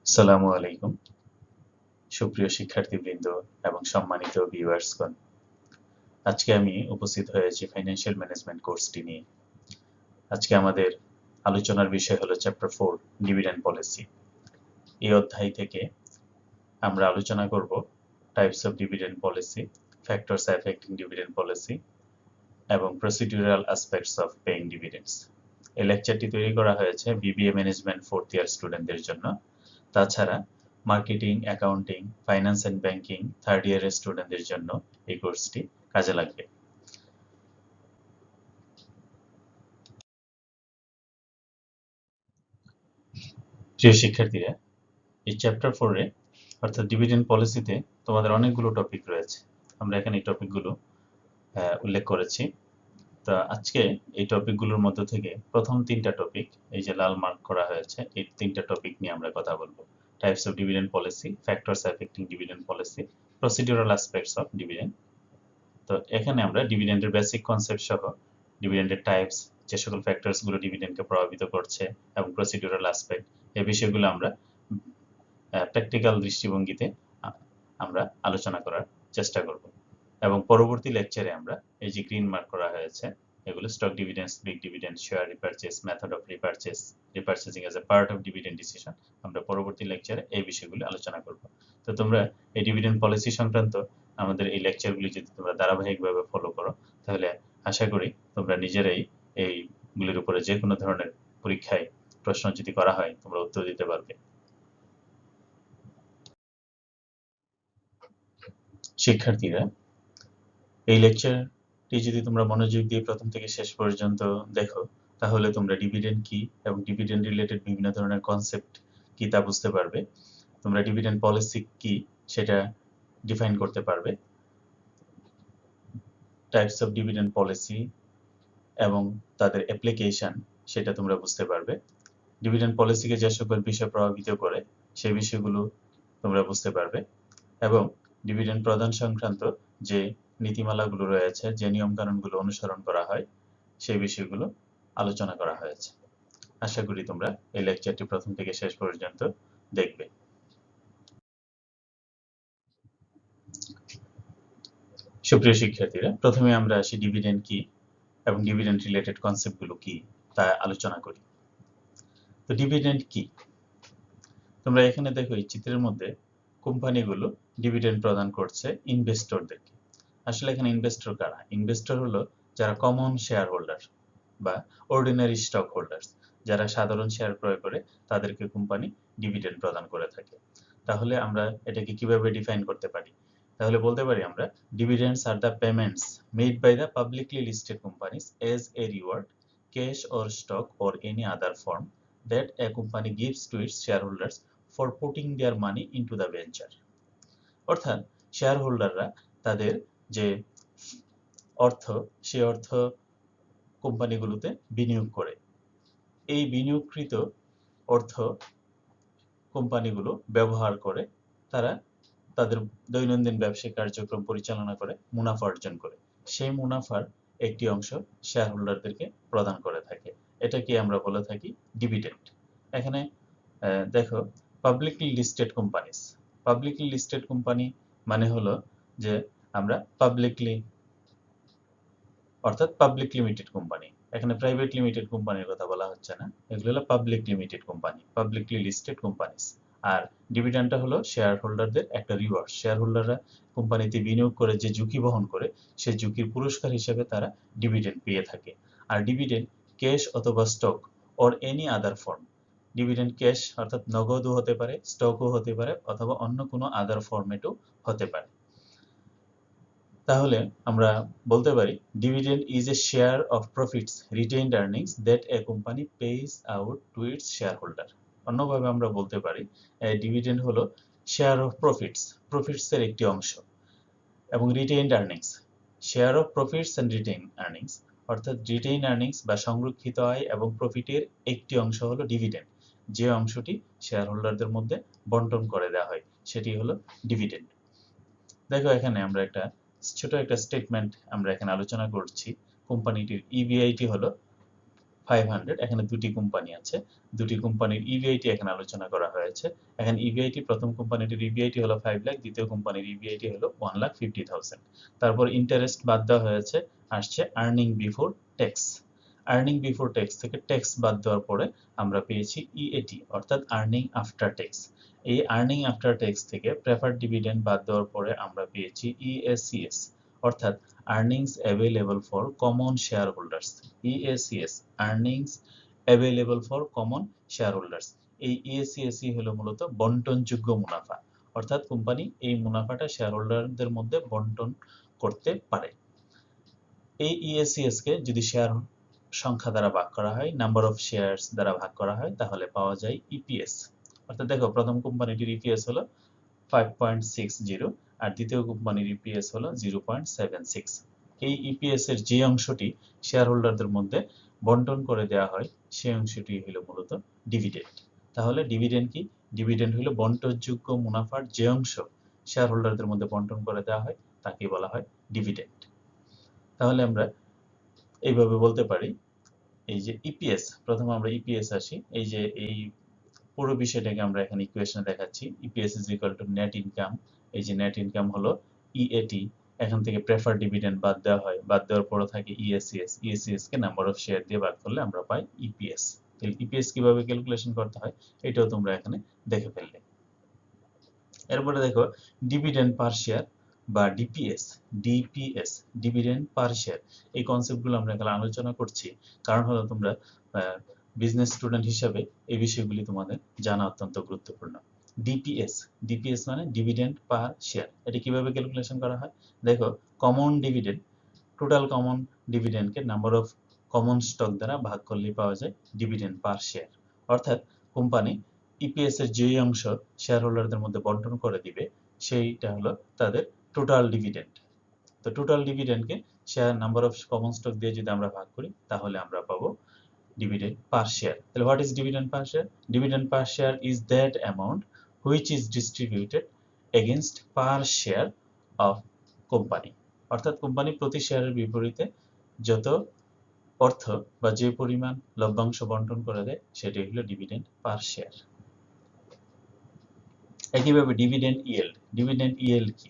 আসসালামু আলাইকুম সুপ্রিয় শিক্ষার্থীবৃন্দ এবং সম্মানিত ভিউয়ার্সগণ। আজকে আমি উপস্থিত হয়েছি ফাইন্যান্সিয়াল ম্যানেজমেন্ট কোর্সটি নিয়ে। আজকে আমাদের আলোচনার বিষয় হলো চ্যাপ্টার 4 ডিভিডেন্ড পলিসি। এই অধ্যায় থেকে আমরা আলোচনা করব types of dividend policy, factors affecting dividend policy এবং procedural aspects of paying dividends. এই লেকচারটি তৈরি করা হয়েছে বিবিএ ম্যানেজমেন্ট 4th ইয়ার স্টুডেন্টদের জন্য। তাছাড়া marketing, accounting, finance and banking 3rd ইয়ারের স্টুডেন্টদের জন্য এই কোর্সটি কাজে লাগবে। প্রিয় শিক্ষার্থীরা, এই চ্যাপ্টার 4-এ অর্থাৎ ডিভিডেন্ড পলিসিতে তোমাদের অনেকগুলো টপিক রয়েছে। আমরা এখানে এই টপিকগুলো উল্লেখ করেছি। তো আজকে এই টপিকগুলোর মধ্য থেকে প্রথম 3টা টপিক, এই যে লাল মার্ক করা হয়েছে, এই 3টা টপিক নিয়ে আমরা কথা বলবো। Types of dividend policy, factors affecting dividend policy, procedural aspects of dividend. তো এখানে আমরা ডিভিডেন্ডের বেসিক কনসেপ্ট সহ ডিভিডেন্ডের টাইপস, যে সকল ফ্যাক্টরসগুলো ডিভিডেন্ডকে প্রভাবিত করছে এবং প্রসিডিউরাল অ্যাসপেক্ট, এই বিষয়গুলো আমরা প্র্যাকটিক্যাল দৃষ্টিভঙ্গিতে আমরা আলোচনা করার চেষ্টা করব। এবং পরবর্তী লেকচারে আমরা এই যে গ্রিন মার্ক করা হয়েছে, এগুলো stock dividend, split dividend, share repurchase, method of repurchase, repurchasing as a part of dividend decision, আমরা পরবর্তী লেকচারে এই বিষয়গুলো আলোচনা করব। তো তোমরা এই ডিভিডেন্ড পলিসি সংক্রান্ত আমাদের এই লেকচারগুলি যদি তোমরা ধারাবাহিকভাবে ফলো করো, তাহলে আশা করি তোমরা নিজেরাই এইগুলির উপরে যে কোনো ধরনের পরীক্ষায় প্রশ্ন যদি করা হয় তোমরা উত্তর দিতে পারবে। শিক্ষার্থীরা, এই লেকচারটি যদি তোমরা মনোযোগ দিয়ে প্রথম থেকে শেষ পর্যন্ত দেখো, তাহলে তোমরা ডিভিডেন্ড কি এবং ডিভিডেন্ড রিলেটেড বিভিন্ন ধরনের কনসেপ্ট কি তা বুঝতে পারবে। তোমরা ডিভিডেন্ড পলিসি কি সেটা ডিফাইন করতে পারবে, টাইপস অফ ডিভিডেন্ড পলিসি এবং তাদের অ্যাপ্লিকেশন সেটা তোমরা বুঝতে পারবে। ডিভিডেন্ড পলিসিকে যে সকল বিষয় প্রভাবিত করে সেই বিষয়গুলো তোমরা বুঝতে পারবে এবং ডিভিডেন্ড প্রদান সংক্রান্ত যে নীতিমালাগুলো রয়েছে, যে নিয়মকানুনগুলো অনুসরণ করা হয়, সেই বিষয়গুলো আলোচনা করা হয়েছে। আশা করি তোমরা এই লেকচারটি প্রথম থেকে শেষ পর্যন্ত দেখবে। সুপ্রিয় শিক্ষার্থীরা, প্রথমে আমরা আসি ডিভিডেন্ড কি এবং ডিভিডেন্ড রিলেটেড কনসেপ্টগুলো কি তা আলোচনা করি। তো ডিভিডেন্ড কি? তোমরা এখানে দেখো এই চিত্রের মধ্যে কোম্পানিগুলো ডিভিডেন্ড প্রদান করছে ইনভেস্টরদেরকে। আসলে এখানে ইনভেস্টর কারা? ইনভেস্টর হলো যারা কমন শেয়ার হোল্ডার বা অর্ডিনারি স্টক হোল্ডার্স, যারা সাধারণ শেয়ার ক্রয় করে তাদেরকে কোম্পানি ডিভিডেন্ড প্রদান করে থাকে। তাহলে আমরা এটাকে কিভাবে ডিফাইন করতে পারি? তাহলে বলতে পারি আমরা, dividends are the payments made by the publicly listed companies as a reward, cash or stock or any other form that a company gives to its shareholders for putting their money into the venture. অর্থাৎ share হোল্ডাররা তাদের যে অর্থ, সে অর্থ কোম্পানিগুলোতে বিনিয়োগ করে। এই বিনিয়োগকৃত অর্থ কোম্পানিগুলো ব্যবহার করে তারা তাদের দৈনন্দিন ব্যবসায়িক কার্যক্রম পরিচালনা করে মুনাফা অর্জন করে। সেই মুনাফার একটি অংশ শেয়ার হোল্ডারদেরকে প্রদান করে থাকে। এটাকে আমরা বলে থাকি ডিভিডেন্ড। এখানে দেখো, publicly listed companies. Publicly listed company মানে হলো যে আমরা পাবলিকলি, অর্থাৎ পাবলিক লিমিটেড কোম্পানি, এখানে প্রাইভেট লিমিটেড কোম্পানির কথা বলা হচ্ছে না, এগুলো হলো public limited company, publicly listed companies. আর ডিভিডেন্ডটা হলো শেয়ার হোল্ডারদের একটা রিওয়ার্ড। শেয়ার হোল্ডাররা কোম্পানিতে বিনিয়োগ করে যে ঝুঁকি বহন করে, সেই ঝুঁকির পুরস্কার হিসেবে তারা ডিভিডেন্ড পেয়ে থাকে। আর ডিভিডেন্ড ক্যাশ অথবা stock or any other form, dividend cash অর্থাৎ নগদও হতে পারে, স্টকও হতে পারে, অথবা অন্য কোনো আদার ফরম্যাটও হতে পারে। তাহলে আমরা বলতে পারি dividend is a share of profits retained earnings that a company page out to its share holder. অন্যভাবে আমরা বলতে পারি ডিভিডেন্ড হলো শেয়ার অফ প্রফিটস, প্রফিটসের একটি অংশ, এবং retained earnings, share of profits and retain earnings, অর্থাৎ রিটেইন আর্নিংস বা সংরক্ষিত আয় এবং প্রফিটের একটি অংশ হলো ডিভিডেন্ড, যে অংশটি শেয়ার হোল্ডারদের মধ্যে বন্টন করে দেওয়া হয়, সেটি হলো ডিভিডেন্ড। দেখো এখানে আমরা ছোট একটা স্টেটমেন্ট আমরা এখানে আলোচনা করছি। কোম্পানিটির ইবিআইটি হলো 500, এখানে দুটি কোম্পানি আছে, দুটি কোম্পানির ইবিআইটি এখানে আলোচনা করা হয়েছে। এখানে ইবিআইটি, প্রথম কোম্পানিটির ইবিআইটি হলো 5 লাখ, দ্বিতীয় কোম্পানির ইবিআইটি হলো 1,50,000। তারপর ইন্টারেস্ট বাদ দেওয়া হয়েছে, আসছে earning before tax. Earning before tax থেকে ট্যাক্স বাদ দেওয়ার পরে আমরা পেয়েছি ইএটি, অর্থাৎ আর্নিং আফটার ট্যাক্স। এই আর্নিং আফটার ট্যাক্স থেকে প্রেফার্ড ডিভিডেন্ড বাদ দেওয়ার পরে আমরা পেয়েছি ইএসিএস, অর্থাৎ earnings available for common share holders. ইএসিএস, earnings available for common share holders. এই ইএসিএসই হলো মূলত বন্টনযোগ্য মুনাফা, অর্থাৎ কোম্পানি এই মুনাফাটা শেয়ার হোল্ডারদের মধ্যে বন্টন করতে পারে। এই ইএসিএস কে যদি শেয়ার সংখ্যা দ্বারা ভাগ করা হয়, নাম্বার অফ শেয়ারস দ্বারা ভাগ করা হয়, তাহলে পাওয়া যায় ইপিএস। অর্থাৎ দেখো, প্রথম কোম্পানিটির ইপিএস হলো 5.60 আর দ্বিতীয় কোম্পানির ইপিএস হলো 0.76। এই ইপিএস এর যে অংশটি শেয়ার হোল্ডারদের মধ্যে বন্টন করে দেওয়া হয় সেই অংশটি হলো মূলত ডিভিডেন্ড। তাহলে ডিভিডেন্ড কি? ডিভিডেন্ড হলো বন্টনযোগ্য মুনাফার যে অংশ শেয়ার হোল্ডারদের মধ্যে বন্টন করে দেওয়া হয় তাকে বলা হয় ডিভিডেন্ড। তাহলে আমরা এইভাবে বলতে পারি, এই যে ইপিএস, প্রথমে আমরা ইপিএস আসি, এই যে এই পুরো বিষয়টাকে আমরা এখানে ইকুয়েশনে দেখাচ্ছি। EPS is equal two net income. এই যে নেট ইনকাম হলো ইএটি, এখান থেকে প্রেফার ডিভিডেন্ড বাদ দেওয়া হয়, বাদ দেওয়ার পরে থাকে ইএসিএস। ইএসিএস কে নাম্বার অফ শেয়ার দিয়ে ভাগ করলে আমরা পাই ইপিএস। তাহলে ইপিএস কিভাবে ক্যালকুলেশন করতে হয় এটাও তোমরা এখানে দেখে ফেললে। এরপরে দেখো ডিভিডেন্ড পার শেয়ার বা DPS. DPS, dividend per share, এই কনসেপ্টগুলো আমরা এখানে আলোচনা করছি কারণ হলো তোমরা বিজনেস স্টুডেন্ট হিসাবে এই বিষয়গুলি তোমাদের জানা অত্যন্ত গুরুত্বপূর্ণ। ডিপিএস, ডিপিএস মানে ডিভিডেন্ড পার শেয়ার। এটা কিভাবে ক্যালকুলেশন করা হয়? দেখো, কমন ডিভিডেন্ড, টোটাল কমন ডিভিডেন্ডকে নাম্বার অফ কমন স্টক দ্বারা ভাগ করলেই পাওয়া যায় ডিভিডেন্ড পার শেয়ার। অর্থাৎ কোম্পানি ইপিএস এর যে অংশ শেয়ার হোল্ডারদের মধ্যে বন্টন করে দিবে সেইটা হলো তাদের টোটাল ডিভিডেন্ড। তো টোটাল ডিভিডেন্ডকে share number of common stock দিয়ে যদি আমরা ভাগ করি তাহলে আমরা পাবো dividend per share. তাহলে what is dividend per share? Dividend per share is that amount which is distributed against per share of company. অর্থাৎ কোম্পানি প্রতি শেয়ারের বিপরীতে যত অর্থ বা যে পরিমাণ লভ্যাংশ বন্টন করে দেয় সেটাই হলো ডিভিডেন্ড পার শেয়ার। একইভাবে ডিভিডেন্ড ইয়েল্ড। ডিভিডেন্ড ইয়েল্ড কি?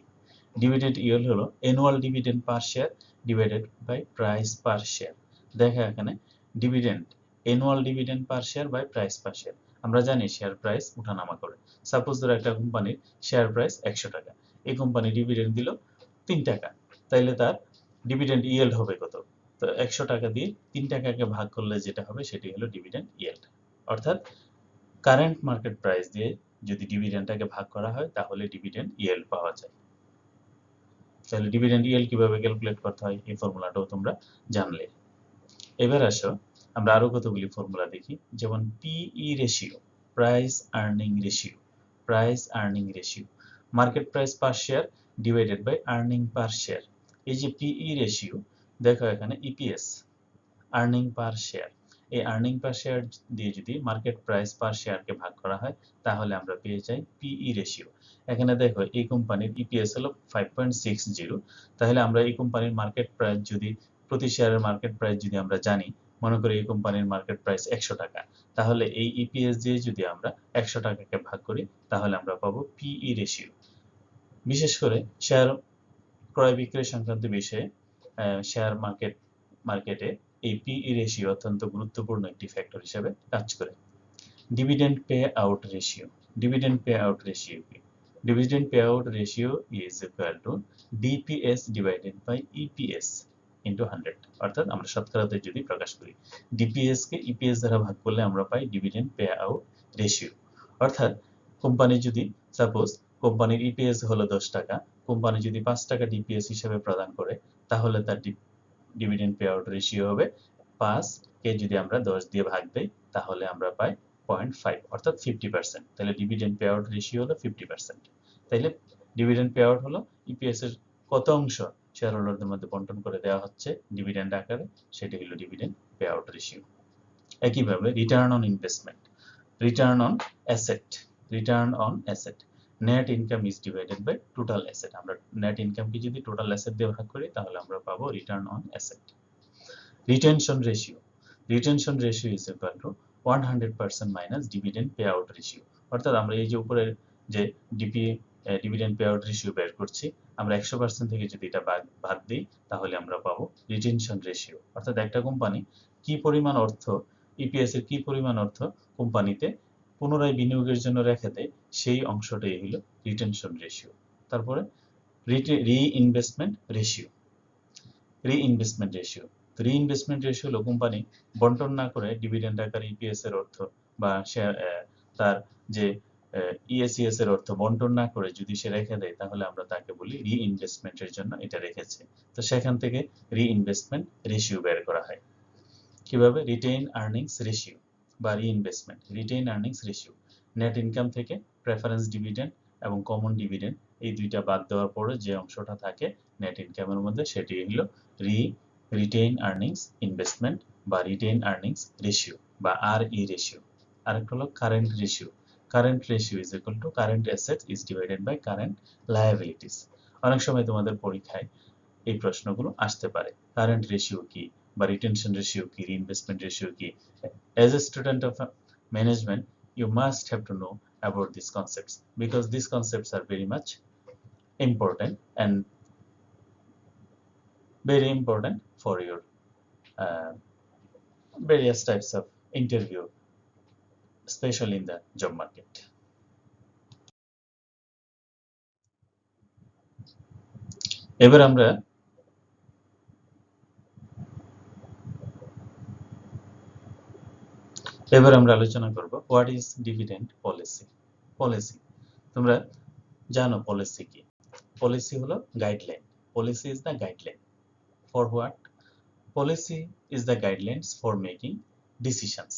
ডিভিডেন্ড ইয়েল্ড হলো annual dividend per share divided by price per share. দেখা এখানে dividend, annual dividend per share by price per share. আমরা জানি শেয়ার প্রাইস ওঠানামা করে। সাপোজ ধরো একটা কোম্পানির শেয়ার প্রাইস 100 টাকা, এই কোম্পানি ডিভিডেন্ড দিল 3 টাকা, তাইলে তার ডিভিডেন্ড ইয়েল্ড হবে কত? তো 100 টাকা দিয়ে 3 টাকাকে ভাগ করলে যেটা হবে সেটি হলো ডিভিডেন্ড ইয়েল্ড। অর্থাৎ কারেন্ট মার্কেট প্রাইস দিয়ে যদি ডিভিডেন্ডটাকে ভাগ করা হয় তাহলে ডিভিডেন্ড ইয়েল্ড পাওয়া যায়। তাহলে ডিভিডেন্ড ইয়েল্ড কিভাবে ক্যালকুলেট করতে হয় এই ফর্মুলাটাও তোমরা জানলে। এবার আসো আমরা আরো কতগুলি ফর্মুলা দেখি, যেমন PE ratio, price earning ratio. Price earning ratio, market price per share divided by earning per share. এই যে পিই রেশিও, দেখো এখানে ইপিএস, আর্নিং পার শেয়ার, এই আর্নিং পার শেয়ার দিয়ে যদি মার্কেট প্রাইস পার শেয়ারকে ভাগ করা হয় তাহলে আমরা পেয়ে যাই পিই রেশিও। এখানে দেখো এই কোম্পানির ইপিএস হলো 5.60, তাহলে আমরা এই কোম্পানির মার্কেট প্রাইস যদি, প্রতি শেয়ারের মার্কেট প্রাইস যদি আমরা জানি, মনে করি এই কোম্পানির মার্কেট প্রাইস 100 টাকা, তাহলে এই ইপিএস দিয়ে যদি আমরা 100 টাকাকে ভাগ করি তাহলে আমরা পাবো পিই রেশিও। বিশেষ করে শেয়ার ক্রয় বিক্রয় সংক্রান্ত বিষয়ে শেয়ার মার্কেটে এই পিই রেশিও অত্যন্ত গুরুত্বপূর্ণ একটি ফ্যাক্টর হিসেবে কাজ করে। Dividend pay out ratio. Dividend pay out ratio কি? Dividend pay out ratio is equal to DPS divided by EPS into 100। অর্থাৎ আমরা শতকরাতে যদি প্রকাশ করি, ডিপিএস কে ইপিএস দ্বারা ভাগ করলে আমরা পাই ডিভিডেন্ড পে আউট রেশিও। অর্থাৎ কোম্পানি যদি, সাপোজ কোম্পানির ইপিএস হলো 10 টাকা, কোম্পানি যদি 5 টাকা ডিপিএস হিসেবে প্রদান করে তাহলে তার ডিভিডেন্ড পে আউট রেশিও হবে 5 কে যদি আমরা 10 দিয়ে ভাগ দেই তাহলে আমরা পাই 0.5, অর্থাৎ 50%। তাহলে ডিভিডেন্ড পে আউট রেশিও হলো 50%। তাহলে ডিভিডেন্ড পে আউট হলো ইপিএস এর কত অংশ শেয়ার হোল্ডারদের মধ্যে বন্টন করে দেওয়া হচ্ছে ডিভিডেন্ড আকারে, সেটি হলো ডিভিডেন্ড পে আউট রেশিও। একইভাবে return on investment, return on asset, return on asset. Net income is divided by total asset. আমরা নেট ইনকামকে যদি টোটাল অ্যাসেট দিয়ে ভাগ করি তাহলে আমরা পাবো return on asset. Retention ratio, retention ratio is equal to 100% minus dividend pay out ratio. অর্থাৎ আমরা এই যে উপরের যে ডিভিডেন্ড পে আউট রেশিও বের করছি, আমরা 100% থেকে যদি এটা বাদ দিই তাহলে আমরা পাবো রিটেনশন রেশিও। অর্থাৎ একটা কোম্পানি কি পরিমাণ অর্থ, ইপিএস এর কি পরিমাণ অর্থ কোম্পানিতে পুনরায় বিনিয়োগের জন্য রেখে দেয়, সেই অংশটাই হলো রিটেনশন রেশিও। তারপরে reinvestment ratio. Reinvestment ratio, reinvestment ratio হলো কোম্পানি বন্টন না করে ডিভিডেন্ড আকারে ইপিএস এর অর্থ বা শেয়ার তার যে ইএসইএস এর অর্থ বন্টন না করে যদি সে রেখে দেয়, তাহলে আমরা তাকে বলি রিইনভেস্টমেন্টের জন্য এটা রেখেছে। তো সেখান থেকে রিইনভেস্টমেন্ট রেশিও বের করা হয়। কিভাবে? রিটেইন আর্নিংস রেশিও বা reinvestment. Retain earnings ratio, net income থেকে প্রেফারেন্স ডিভিডেন্ড এবং কমন ডিভিডেন্ড এই দুইটা বাদ দেওয়ার পরে যে অংশটা থাকে নেট ইনকামের মধ্যে, সেটি হলো রিটেইন আর্নিংস ইনভেস্টমেন্ট বা রিটেইন আর্নিংস রেশিও বা আরই রেশিও। আরেকটা হলো current ratio. Current ratio is equal to current assets is divided by current liabilities. অনেক সময় তোমাদের পরীক্ষায় এই প্রশ্নগুলো আসতে পারে। কারেন্ট রেশিও কি বা রিটেনশন রেশিও কি, রিইনভেস্টমেন্ট রেশিও কি? As a student of management, you must have to know about these concepts because these concepts are very much important and very important for your various types of interview, especially in the job market. এবার আমরা আলোচনা করব what is dividend policy. Policy, তোমরা জানো policy কি? Policy হলো guideline. Policy is the guideline for what? Policy is the guidelines for making decisions.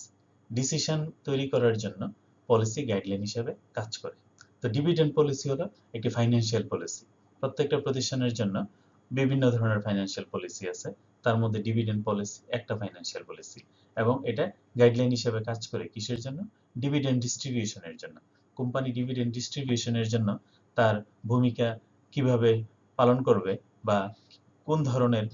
Decision তৈরি করার জন্য পলিসি গাইডলাইন হিসেবে কাজ করে। তো ডিভিডেন্ড পলিসি হলো একটি ফাইন্যান্সিয়াল পলিসি। প্রত্যেকটা প্রতিষ্ঠানের জন্য বিভিন্ন ধরনের ফাইন্যান্সিয়াল পলিসি আছে, তার মধ্যে ডিভিডেন্ড পলিসি একটা ফাইন্যান্সিয়াল পলিসি এবং এটা গাইডলাইন হিসেবে কাজ করে কিসের জন্য? ডিভিডেন্ড ডিস্ট্রিবিউশনের জন্য। কোম্পানি ডিভিডেন্ড ডিস্ট্রিবিউশনের জন্য তার ভূমিকা কিভাবে পালন করবে বা কোন ধরনের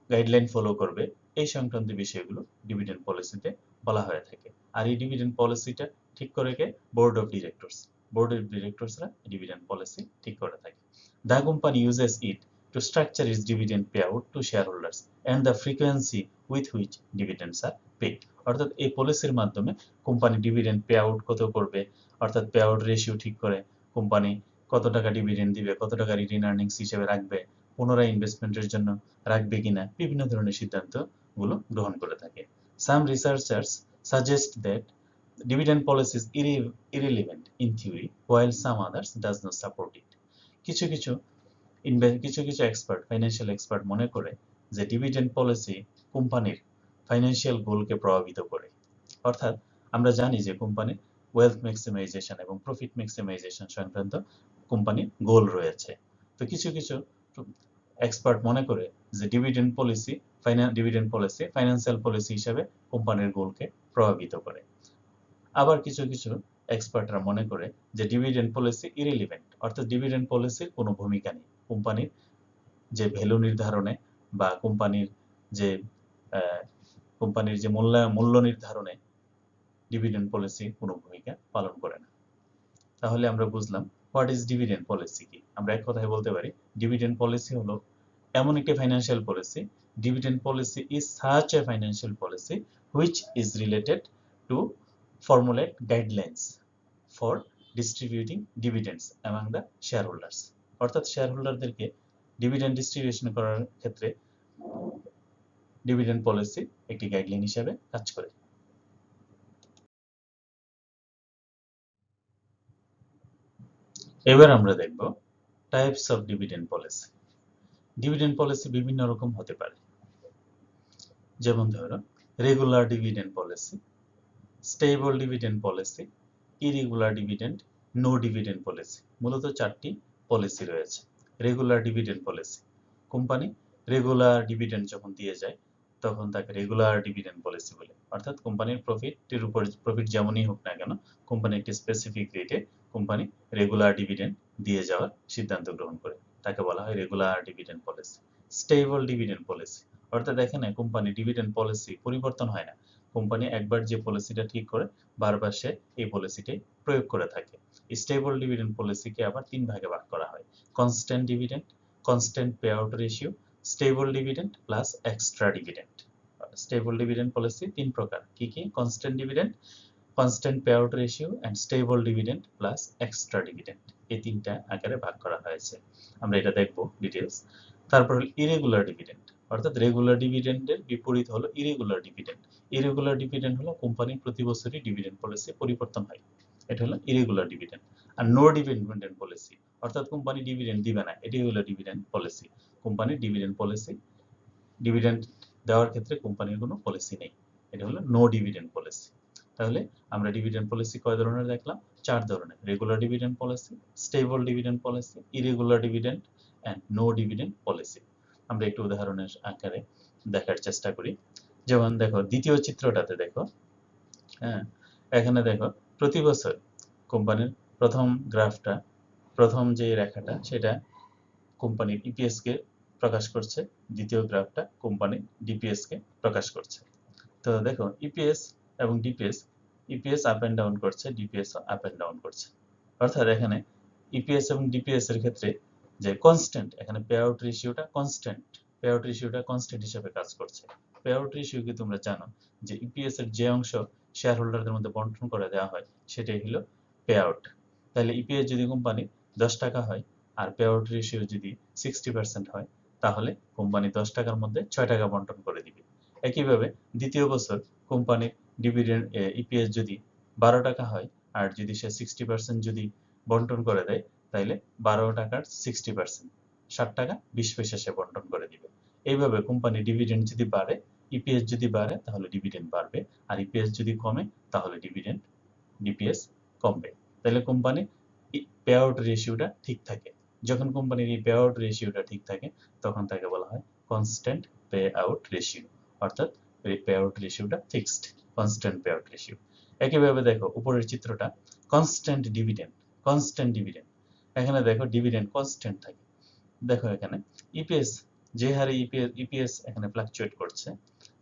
গাইডলাইন ফলো করবে, এই সংক্রান্ত বিষয়গুলো ডিভিডেন্ড পলিসিতে বলা হয়ে থাকে। আর এই ডিভিডেন্ড পলিসিটা ঠিক করে কে? Board of directors. Board of ডিরেক্টরসরা ডিভিডেন্ড পলিসি ঠিক করে থাকে। The company uses it to structure its dividend payout to shareholders and the frequency with which dividends are paid. অর্থাৎ এই পলিসির মাধ্যমে কোম্পানি ডিভিডেন্ড পে আউট কত করবে, অর্থাৎ পে আউট রেশিও ঠিক করে কোম্পানি কত টাকা ডিভিডেন্ড দিবে, কত টাকা রিটেইন আর্নিংস হিসেবে রাখবে, পুনরায় ইনভেস্টমেন্টের জন্য রাখবে কিনা, বিভিন্ন ধরনের সিদ্ধান্তগুলো গ্রহণ করে থাকে। Some researchers suggest that dividend policy is irrelevant in theory while some others does not support it. কিছু কিছু এক্সপার্ট, ফাইন্যান্সিয়াল এক্সপার্ট মনে করে যে ডিভিডেন্ড পলিসি কোম্পানির ফাইন্যান্সিয়াল গোলকে প্রভাবিত করে। অর্থাৎ আমরা জানি যে কোম্পানির ওয়েলথ ম্যাক্সিমাইজেশন এবং প্রফিট ম্যাক্সিমাইজেশন সংক্রান্ত কোম্পানির গোল রয়েছে। তো কিছু এক্সপার্ট মনে করে যে ডিভিডেন্ড পলিসি ফাইন্যান্সিয়াল পলিসি হিসেবে কোম্পানির গোলকে প্রভাবিত করে। আবার কিছু এক্সপার্টরা মনে করে যে ডিভিডেন্ড পলিসি ইরিলিভেন্ট, অর্থাৎ ডিভিডেন্ড পলিসির কোনো ভূমিকা নেই কোম্পানির যে ভ্যালু নির্ধারণে বা কোম্পানির যে মূল্য নির্ধারণে ডিভিডেন্ড পলিসি কোনো ভূমিকা পালন করে না। তাহলে আমরা বুঝলাম হোয়াট ইজ ডিভিডেন্ড পলিসি কি। আমরা এক কথায় বলতে পারি ডিভিডেন্ড পলিসি হলো এমন একটি financial policy, dividend policy is such a financial policy which is related to formulate guidelines for distributing dividends among the shareholders. অর্থাৎ শেয়ারহোল্ডারদেরকে ডিভিডেন্ড ডিস্ট্রিবিউশন করার ক্ষেত্রে ডিভিডেন্ড পলিসি একটি গাইডলাইন হিসেবে কাজ করে। এবার আমরা দেখব types of dividend policy. Dividend policy বিভিন্ন রকম হতে পারে, যেমন ধরো regular dividend policy, stable dividend policy, irregular dividend, no dividend policy. মূলত চারটি পলিসি রয়েছে। Regular dividend policy, company regular dividend যখন দিয়ে যায় তখন তাকে রেগুলার ডিভিডেন্ড পলিসি বলে। অর্থাৎ কোম্পানির প্রফিটের উপর প্রফিট যেমনই হোক না কেন, কোম্পানি একটি স্পেসিফিক রেটে কোম্পানি রেগুলার ডিভিডেন্ড দিয়ে যাওয়ার সিদ্ধান্ত গ্রহণ করে, তাকে বলা হয় regular dividend policy. Stable dividend policy, অর্থাৎ এখানে কোম্পানি ডিভিডেন্ড পলিসি পরিবর্তন হয় না। কোম্পানি একবার যে পলিসিটা ঠিক করে বারবার সে এই পলিসিটাই প্রয়োগ করে থাকে। স্টেবল ডিভিডেন্ড পলিসিকে আবার 3 ভাগে ভাগ করা হয়: constant dividend, constant pay out ratio, stable dividend plus extra dividend. Stable dividend policy 3 প্রকার। কি কি? Constant dividend, constant pay out ratio and stable dividend plus extra dividend. এই 3টা আকারে ভাগ করা হয়েছে। আমরা এটা দেখব ডিটেইলস। তারপর হলো ইরেগুলার ডিভিডেন্ড, অর্থাৎ রেগুলার ডিভিডেন্ডের বিপরীত হলো ইরেগুলার ডিভিডেন্ড। ইরেগুলার ডিভিডেন্ড হলো কোম্পানির প্রতি বছরই ডিভিডেন্ড পলিসি পরিবর্তন হয়, এটা হলো ইরেগুলার ডিভিডেন্ড। আর নো ডিভিডেন্ড পলিসি, অর্থাৎ কোম্পানি ডিভিডেন্ড দিবে না, এটি হলো ডিভিডেন্ড পলিসি। কোম্পানির ডিভিডেন্ড পলিসি, ডিভিডেন্ড দেওয়ার ক্ষেত্রে কোম্পানির কোনো পলিসি নেই, এটা হলো নো ডিভিডেন্ড পলিসি। তাহলে আমরা ডিভিডেন্ড পলিসি কয় ধরনের দেখলাম? 4 ধরনের: regular dividend policy, stable dividend policy, irregular dividend and no dividend policy. আমরা একটু উদাহরণের আকারে দেখার চেষ্টা করি। যেমন দেখো দ্বিতীয় চিত্রটাতে দেখো, হ্যাঁ, এখানে দেখো প্রতি বছর কোম্পানির প্রথম গ্রাফটা, প্রথম যে রেখাটা সেটা কোম্পানির ইপিএস কে প্রকাশ করছে, দ্বিতীয় গ্রাফটা কোম্পানির ডিপিএস কে প্রকাশ করছে। তো দেখো ইপিএস এবং DPS, EPS up and down করছে, ডিপিএস আপ এন্ড ডাউন করছে। অর্থাৎ এখানে ইপিএস এবং ডিপিএস এর ক্ষেত্রে যে কনস্ট্যান্ট, এখানে পে আউট রেশিওটা কনস্ট্যান্ট, পে আউট রেশিওটা কনস্ট্যান্ট হিসেবে কাজ করছে। পে আউট রেশিও কি তোমরা জানো যে ইপিএস এর যে অংশ শেয়ার হোল্ডারদের মধ্যে বন্টন করে দেওয়া হয় সেটাই হলো পে আউট। তাহলে ইপিএস যদি কোম্পানি 10 টাকা হয় আর পে আউট রেশিও যদি 60% হয়, তাহলে কোম্পানি 10 টাকার মধ্যে 6 টাকা বন্টন করে দিবে। একইভাবে দ্বিতীয় বছর কোম্পানির ডিভিডেন্ড ইপিএস যদি 12 টাকা হয় আর যদি সে 60% যদি বন্টন করে দেয়, তাইলে 12 টাকার 60% 60 টাকা 20 পয়সা সে বন্টন করে দিবে। এইভাবে কোম্পানি ডিভিডেন্ড যদি বাড়ে, ইপিএস যদি বাড়ে তাহলে ডিভিডেন্ড বাড়বে, আর ইপিএস যদি কমে তাহলে ডিপিএস কমবে। তাহলে কোম্পানি পে আউট রেশিওটা ঠিক থাকে। যখন কোম্পানির এই পে আউট রেশিওটা ঠিক থাকে তখন তাকে বলা হয় কনস্ট্যান্ট পে আউট রেশিও, অর্থাৎ এই পে আউট রেশিওটা fixed, constant pay out ratio. একইভাবে দেখো উপরের চিত্রটা, কনস্ট্যান্ট ডিভিডেন্ড, কনস্ট্যান্ট ডিভিডেন্ড। এখানে দেখো ডিভিডেন্ড কনস্ট্যান্ট থাকে। দেখো এখানে ইপিএস যে হারে ইপিএস এখানে ফ্লাকচুয়েট করছে,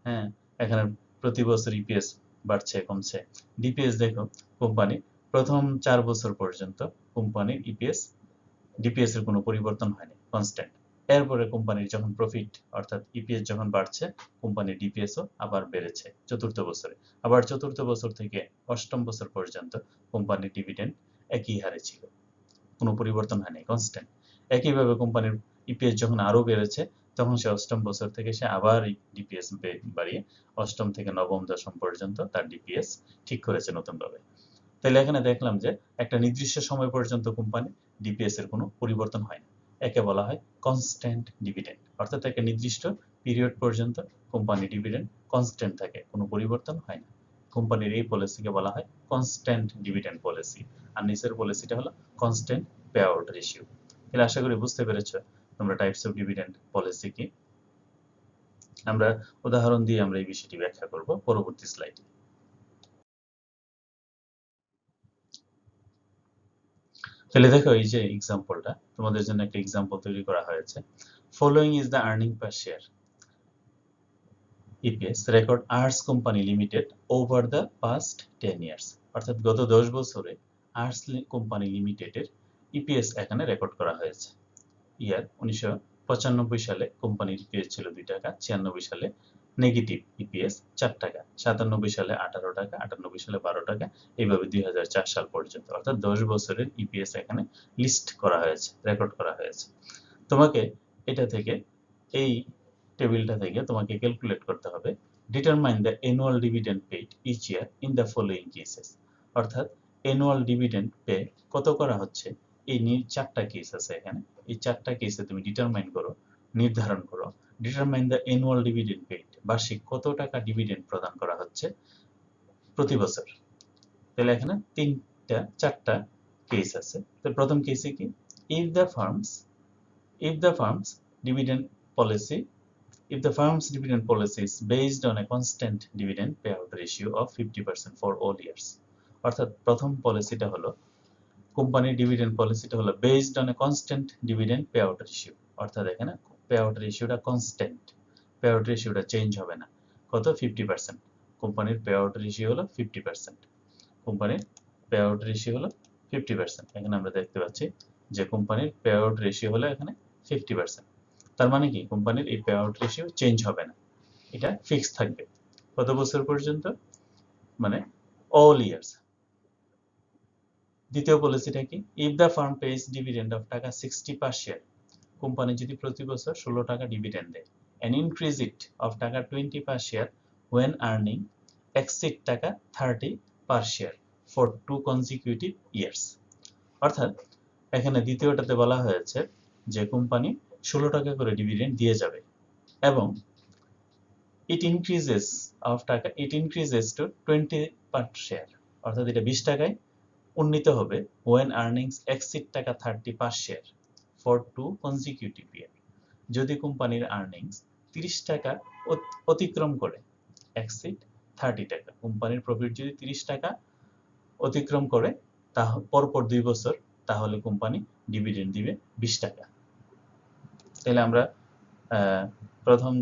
হ্যাঁ, এখানে প্রতি বছর ইপিএস বাড়ছে কমছে। ডিপিএস দেখো কোম্পানি প্রথম 4 বছর পর্যন্ত কোম্পানির ডিপিএস এর কোনো পরিবর্তন হয়নি, কনস্ট্যান্ট। এরপরে কোম্পানির যখন প্রফিট অর্থাৎ ইপিএস যখন বাড়ছে, কোম্পানির ডিপিএসও আবার বেড়েছে চতুর্থ বছরে। আবার চতুর্থ বছর থেকে 8ম বছর পর্যন্ত কোম্পানির ডিভিডেন্ড একই হারে ছিল, কোনো পরিবর্তন হয়নি, কনস্ট্যান্ট। একইভাবে কোম্পানির ইপিএস যখন আরো বেড়েছে তখন সে 8ম বছর থেকে সে আবার ডিপিএস বাড়িয়ে 8ম থেকে 9ম 10ম পর্যন্ত তার ডিপিএস ঠিক করেছে নতুনভাবে। তাহলে এখানে দেখলাম যে একটা নির্দিষ্ট সময় পর্যন্ত কোম্পানি ডিপিএস এর কোনো পরিবর্তন হয় না, একে বলা হয় কনস্ট্যান্ট ডিভিডেন্ড। অর্থাৎ একটা নির্দিষ্ট পিরিয়ড পর্যন্ত কোম্পানি ডিভিডেন্ড কনস্ট্যান্ট থাকে, কোনো পরিবর্তন হয় না। কোম্পানির এই পলিসিকে বলা হয় কনস্ট্যান্ট ডিভিডেন্ড পলিসি, আর নিচের পলিসিটা হলো কনস্ট্যান্ট পে আউট রেশিও। তাহলে আশা করি বুঝতে পেরেছো তোমরা টাইপস অফ ডিভিডেন্ড পলিসি কি। আমরা উদাহরণ দিয়ে আমরা এই বিষয়টি ব্যাখ্যা করব পরবর্তী স্লাইডে। তাহলে দেখো এই যে এক্সাম্পলটা, তোমাদের জন্য একটা এক্সাম্পল তৈরি করা হয়েছে। Following is the earning per share EPS record arts company limited over the past 10 years. অর্থাৎ গত 10 বছরে আর্টস কোম্পানি লিমিটেডের ইপিএস এখানে রেকর্ড করা হয়েছে। ইয়ার 1995 সালে কোম্পানির ইপিএস ছিল 2 টাকা, 96 সালে নেগেটিভ ইপিএস 4 টাকা, 97 সালে 18 টাকা, 98 সালে 12 টাকা, এইভাবে 2004 সাল পর্যন্ত। অর্থাৎ 10 বছরের ইপিএস এখানে লিস্ট করা হয়েছে, রেকর্ড করা হয়েছে। তোমাকে এটা থেকে, এই টেবিলটা থেকে তোমাকে ক্যালকুলেট করতে হবে determine the annual dividend paid each year in the following cases. অর্থাৎ অ্যানুয়াল ডিভিডেন্ড পে কত করা হচ্ছে এই 4টা কেস আছে এখানে, এই 4টা কেসে তুমি ডিটারমাইন করো, নির্ধারণ করো। Determine the annual dividend paid, বার্ষিক কত টাকা ডিভিডেন্ড প্রদান করা হচ্ছে প্রতি বছর। তাহলে এখানে 4টা কেস আছে। তো প্রথম কেসে কি, if the firm's dividend policy is based on a constant dividend payout ratio of 50% for all years। অর্থাৎ প্রথম পলিসিটা হলো, কোম্পানির ডিভিডেন্ড পলিসিটা হলো based on a constant dividend pay out ratio. অর্থাৎ এখানে পে আউট রেশিওটা কনস্ট্যান্ট, পেআউট রেশিওটা চেঞ্জ হবে না। কত? 50%। কোম্পানির পেআউট রেশিও হলো 50%। কোম্পানির পেআউট রেশিও হলো 50%। এখানে আমরা দেখতে পাচ্ছি যে কোম্পানির পেআউট রেশিও হলো এখানে 50%। তার মানে কি? কোম্পানির এই পেআউট রেশিও চেঞ্জ হবে না, এটা ফিক্স থাকবে। কত বছর পর্যন্ত? মানে অল ইয়ার্স। দ্বিতীয় পলিসিটা কি? If the farm page dividend of টাকা 60 পার শেয়ার, কোম্পানি যদি প্রতি বছর 16 টাকা ডিভিডেন্ড দেয়, and increase it of টাকা 20 per share when earning exceed টাকা 30 per share for 2 consecutive years। অর্থাৎ এখানে দ্বিতীয়টাতে বলা হয়েছে যে কোম্পানি 16 টাকা করে ডিভিডেন্ড দিয়ে যাবে এবং it increases to 20 per share, অর্থাৎ এটা 20 টাকায় উন্নীত হবে when earnings exceed টাকা 30 per share for 2 consecutive year। যদি কোম্পানির আর্নিংস 30 টাকা অতিক্রম করে, exceed 30 টাকা, কোম্পানির প্রফিট যদি 30 টাকা অতিক্রম করে পরপর 2 বছর, তাহলে কোম্পানি ডিভিডেন্ড দিবে 20 টাকা। তাহলে আমরা প্রথম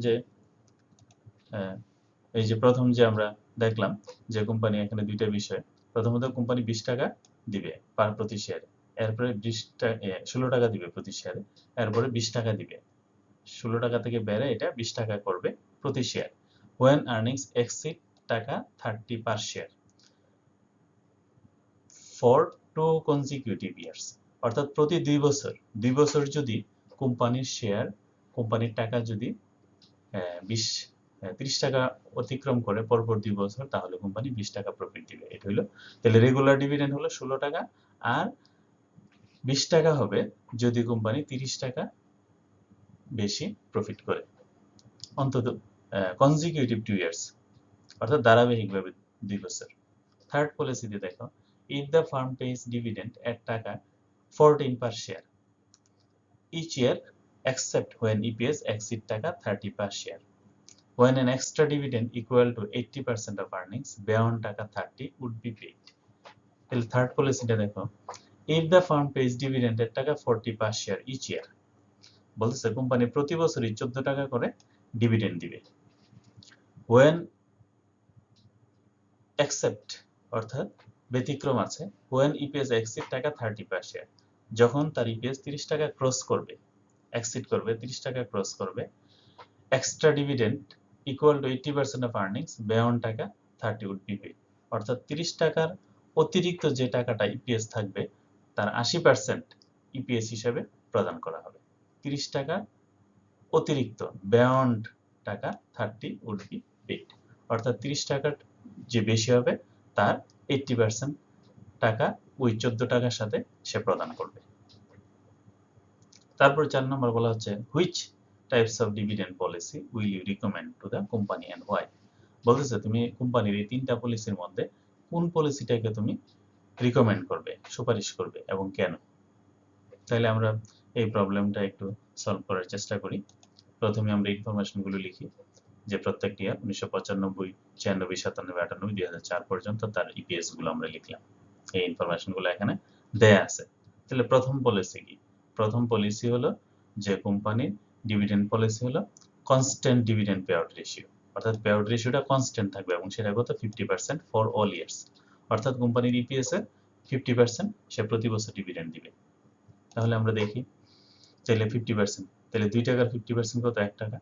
যে আমরা দেখলাম যে কোম্পানি এখানে দুইটা বিষয়। প্রথমত কোম্পানি 20 টাকা দিবে প্রতি শেয়ারে, এরপরে 16 টাকা দিবে প্রতি শেয়ারে, এরপরে 20 টাকা দিবে। 16 টাকা থেকে বেড়ে এটা 20 টাকা করবে প্রতি শেয়ার। when earnings exceed টাকা 30 per share for 2 consecutive years, অর্থাৎ প্রতি 2 বছর যদি কোম্পানির টাকা যদি 30 টাকা অতিক্রম করে পরপর 2 বছর, তাহলে কোম্পানি 20 টাকা প্রফিট দিবে। এটা হলো, তাহলে রেগুলার ডিভিডেন্ড হলো 16 টাকা, আর 20 টাকা হবে যদি কোম্পানি 30 টাকা বেশি প্রফিট করে অন্তত consecutive 2 years, অর্থাৎ ধারাবাহিকভাবে 2 বছর। থার্ড পলিসিতে দেখো, if the firm pays dividend at টাকা 14 per share each year except when EPS exceed টাকা 30 per share when an extra dividend equal to 80% of earnings beyond টাকা 30 would be paid। তাহলে third পলিসিটা দেখো, if the firm pays dividend at টাকা 40 per share each year, বলতেছে company প্রতি বছরই 14 টাকা করে ডিভিডেন্ড দিবে। when except, অর্থাৎ ব্যতিক্রম আছে, when EPS exceed টাকা 30 per share, যখন তার EPS 30 টাকা ক্রস করবে, এক্সিড করবে, 30 টাকা ক্রস করবে, extra dividend equal to 80% of earnings beyond টাকা 30 উড বি পেড, অর্থাৎ 30 টাকার অতিরিক্ত যে টাকাটা ইপিএস থাকবে তার 80% ইপিএস হিসেবে প্রদান করা হবে। 30 টাকা অতিরিক্ত বিয়ন্ড টাকা 30 উড বি পেড, অর্থাৎ 30 টাকার যে বেশি হবে তার 80% টাকা ওই 14 টাকার সাথে সে প্রদান করবে। তারপর 4 নম্বর বলা হচ্ছে which types of dividend policy will you recommend to the company and why। বলতেছে তুমি কোম্পানির এই 3টা পলিসির মধ্যে কোন পলিসিটাকে তুমি রিকমেন্ড করবে, সুপারিশ করবে এবং কেন। তাহলে আমরা এই প্রবলেমটা একটু সলভ করার চেষ্টা করি। প্রথমে আমরা ইনফরমেশনগুলো লিখি যে প্রত্যেকটি ইয়ার 1995, 96, 97, 98, 2004 পর্যন্ত তার ইপিএস গুলো আমরা লিখলাম। এই ইনফরমেশনগুলো এখানে দেয়া আছে। তাহলে প্রথম পলিসি কি? প্রথম পলিসি হলো যে কোম্পানির ডিভিডেন্ড পলিসি হলো কনস্ট্যান্ট ডিভিডেন্ড পেআউট রেশিও, অর্থাৎ পেআউট রেশিওটা কনস্ট্যান্ট থাকবে এবং সেটা কত? 50% ফর অল ইয়ার্স, অর্থাৎ কোম্পানির ইপিএস এর 50% সে প্রতি বছর ডিভিডেন্ড দিবে। তাহলে আমরা দেখি, তাহলে 50%, তাহলে 2 টাকার 50% কত? 1 টাকা।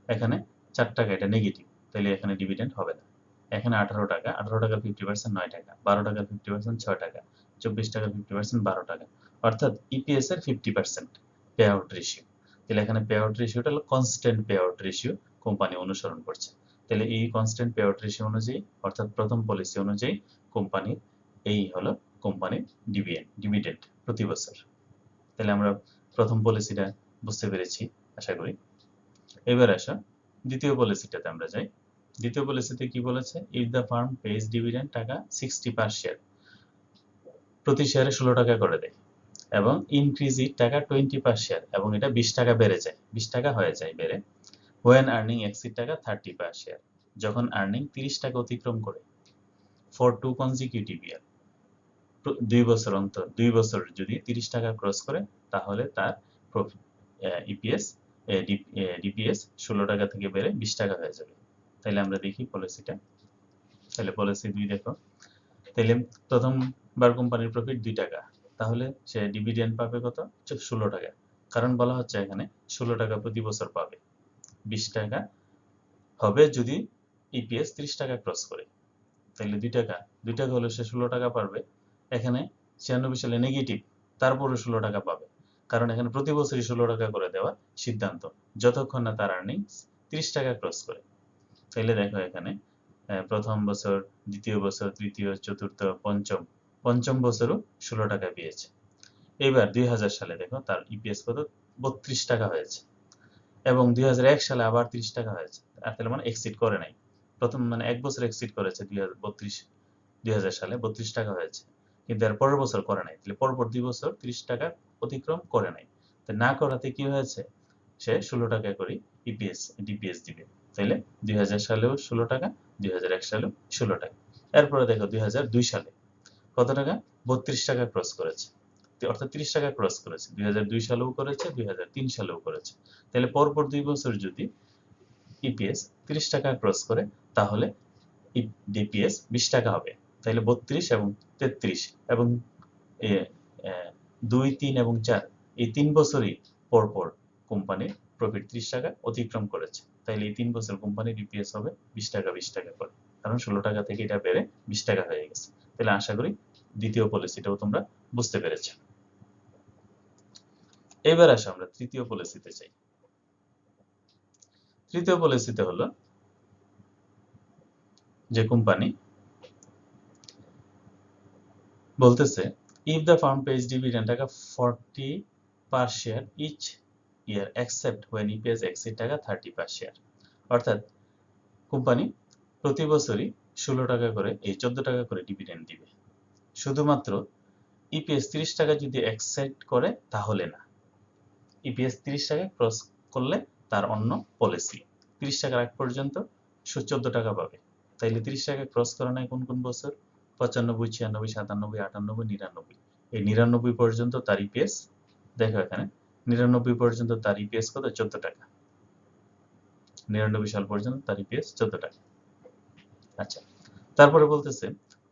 এখানে 4 টাকা, এটা নেগেটিভ, তাহলে এখানে ডিভিডেন্ড হবে না। এখানে 18 টাকা, 18 টাকার 50% 9 টাকা, 12 টাকার 50% 6 টাকা, 24 টাকার 50% 12 টাকা, অর্থাৎ ইপিএস এর 50% পেআউট রেশিও। তাহলে এখানে পেআউট রেশিওটা হলো কনস্ট্যান্ট পেআউট রেশিও কোম্পানি অনুসরণ করছে। তাহলে এই কনস্ট্যান্ট পেআউট রেশিও অনুযায়ী, অর্থাৎ প্রথম পলিসি অনুযায়ী কোম্পানির এই হলো কোম্পানির ডিভিডেন্ড প্রতি বছর। তাহলে আমরা প্রথম পলিসিটা বুঝতে পেরেছি আশা করি। এবার আসা দ্বিতীয় পলিসিটাতে আমরা যাই। দ্বিতীয় পলিসিতে কি বলেছে? If the farm page dividend টাকা 60 পার শেয়ার, প্রতি শেয়ারে 16 টাকা করে দেয় এবং ইনক্রিজ ইট টাকা 20 পার শেয়ার, এবং এটা 20 টাকা বেড়ে যায়, 20 টাকা হয়ে যায় বেড়ে। when earning exceed টাকা 30 পার শেয়ার, যখন আর্নিং 30 টাকা অতিক্রম করে, ফর 2 consecutive year, 2 বছর অন্তর, 2 বছর যদি 30 টাকা ক্রস করে, তাহলে তার ইপিএস ডিপিএস 16 টাকা থেকে বেড়ে 20 টাকা হয়ে যাবে। তাহলে আমরা দেখি পলিসিটা। তাহলে পলিসি 2 দেখো, তাহলে প্রথমবার কোম্পানির প্রফিট 2 টাকা, তাহলে সে ডিভিডেন্ড পাবে কত? 16 টাকা। কারণ বলা হচ্ছে এখানে 16 টাকা প্রতি বছর পাবে। 20 টাকা হবে যদি ইপিএস 30 টাকা ক্রস করে। তাহলে 2 টাকা হলে সে 16 টাকা পাবে। এখানে 96 সালে নেগেটিভ, তারপরে 16 টাকা পাবে। কারণ এখানে প্রতি বছরই 16 টাকা করে দেওয়ার সিদ্ধান্ত, যতক্ষণ না তার আর্নিংস 30 টাকা ক্রস করে। তাহলে দেখো এখানে প্রথম বছর, দ্বিতীয় বছর, তৃতীয়, চতুর্থ, পঞ্চম বছরও 16 টাকা পেয়েছে। এবার 2000 সালে দেখো তার ইপিএস কত? 32 টাকা হয়েছে, এবং 2001 সালে আবার 30 টাকা হয়েছে। আর তাহলে মানে এক্সিড করে নাই। প্রথম মানে এক বছর এক্সিড করেছে 2000 সালে 32 টাকা হয়েছে, কিন্তু এর পরের বছর করে নাই। তাহলে পরপর 2 বছর 30 টাকা অতিক্রম করে নাই। না করাতে কি হয়েছে? সে 16 টাকা করে ডিপিএস দিবে। তাহলে 2000 সালেও 16 টাকা, 2001 সালেও 16 টাকা। এরপরে দেখো 2002 সালে কত টাকা? 32 টাকা ক্রস করেছে, অর্থাৎ 30 টাকা ক্রস করেছে। 2002 সালেও করেছে, 2003 সালেও করেছে। তাহলে পরপর 2 বছর যদি ইপিএস 30 টাকা ক্রস করে, তাহলে ডিপিএস 20 টাকা হবে। তাহলে 32 এবং 33 এবং 2, 3 এবং 4 এই 3 বছরই পরপর কোম্পানির প্রফিট 30 টাকা অতিক্রম করেছে। তাহলে এই 3 বছর কোম্পানির ইপিএস হবে 20 টাকা করে, কারণ 16 টাকা থেকে এটা বেড়ে 20 টাকা হয়ে গেছে। তাহলে আশা করি দ্বিতীয় পলিসিটাও তোমরা বুঝতে পেরেছ। এবার আসো আমরা তৃতীয় পলিসিতে যাই। তৃতীয় পলিসিতে হলো যে কোম্পানি বলতেছে, if the firm pays dividend টাকা 40 per share each year except when EPS exceed টাকা 30 per share। অর্থাৎ কোম্পানি প্রতি বছরই 16 টাকা করে, এই 14 টাকা করে ডিভিডেন্ড দিবে। শুধুমাত্র ইপিএস 30 টাকা যদি এক্সেড করে তাহলে না। ইপিএস 30 টাকা ক্রস করলে তার অন্য পলিসি। 30 টাকার আগ পর্যন্ত 14 টাকা পাবে। তাইলে 30 টাকা ক্রস করে নাই কোন কোন বছর? 95, 96, 97, 98, 99। এই 99 পর্যন্ত তার ইপিএস, দেখো এখানে 99 পর্যন্ত তার ইপিএস কত? 14 টাকা। 99 সাল পর্যন্ত তার ইপিএস 14 টাকা। আচ্ছা, তারপরে বলতেছে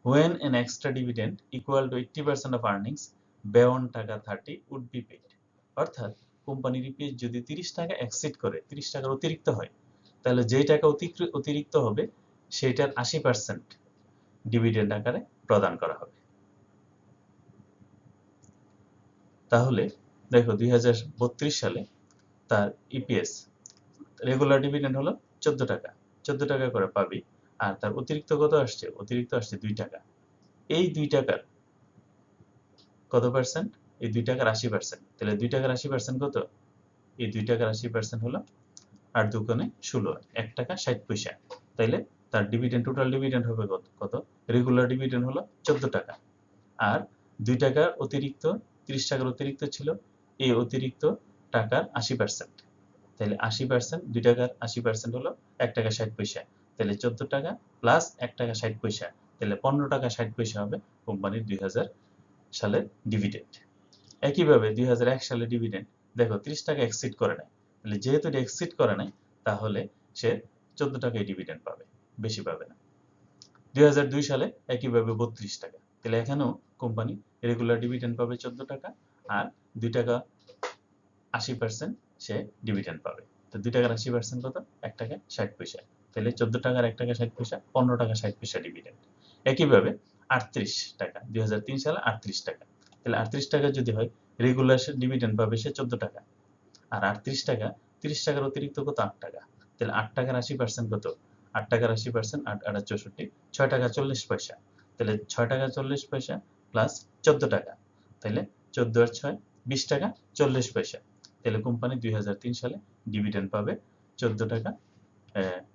when an extra dividend equal to 80% of earnings beyond টাকা 30 would be paid। অর্থাৎ কোম্পানির ইপিএস যদি 30 টাকা এক্সিড করে, 30 টাকার অতিরিক্ত হয়, তাহলে যেই টাকা অতিরিক্ত হবে সেটার 80% ডিভিডেন্ড আকারে প্রদান করা হবে। তাহলে দেখো 2032 সালে তার ইপিএস রেগুলার ডিভিডেন্ড হলো 14 টাকা, 14 টাকা করে পাবি। আর তার অতিরিক্ত কত আসছে? অতিরিক্ত আসছে 2 টাকা। এই 2 টাকার কত পার্সেন্ট? এই 2 টাকার 80%। তাহলে 2 টাকার 80% কত? এই 2 টাকার 80% হলো 8 দুগুণে 16, 1 টাকা 60 পয়সা। তাইলে তার ডিভিডেন্ড, টোটাল ডিভিডেন্ড হবে কত? রেগুলার ডিভিডেন্ড হলো 14 টাকা। আর 2 টাকার অতিরিক্ত, 30 টাকার অতিরিক্ত ছিল, এই অতিরিক্ত টাকার 80%। তাহলে 80%, 2 টাকার 80% হলো 1 টাকা 60 পয়সা। তাহলে 14 টাকা প্লাস 1 টাকা 60 পয়সা, তাহলে 15 টাকা 60 পয়সা হবে কোম্পানির 2000 সালের ডিভিডেন্ড। একইভাবে 2001 সালে ডিভিডেন্ড দেখো 30 টাকা এক্সিড করে নাই। তাহলে যেহেতু এটা এক্সিড করে নাই, তাহলে সে 14 টাকায় ডিভিডেন্ড পাবে, বেশি পাবে না। 2002 সালে একইভাবে 32 টাকা। তাহলে এখানেও কোম্পানি রেগুলার ডিভিডেন্ড পাবে 14 টাকা, আর 2 টাকা 80% সে ডিভিডেন্ড পাবে। তো 2 টাকার 80% কত? 1 টাকা 60 পয়সা। তাহলে 14 টাকার 1 টাকা 60 পয়সা, 15 টাকা 60 পয়সা ডিভিডেন্ড। একইভাবে 38 টাকা, 2003 সালে 38 টাকা। তাহলে 38 টাকা যদি হয়, রেগুলার ডিভিডেন্ড পাবে সে 14 টাকা। আর 38 টাকা, 30 টাকার অতিরিক্ত কত? 8 টাকা। তাহলে 8 টাকার 80% কত? 8 টাকার 80%, 8 8 64, 6 টাকা 40 পয়সা। তাহলে 6 টাকা 40 পয়সা প্লাস 14 টাকা। তাহলে 14 আর 6, 20 টাকা 40 পয়সা। তাহলে কোম্পানি 2003 সালে ডিভিডেন্ড পাবে 14 টাকা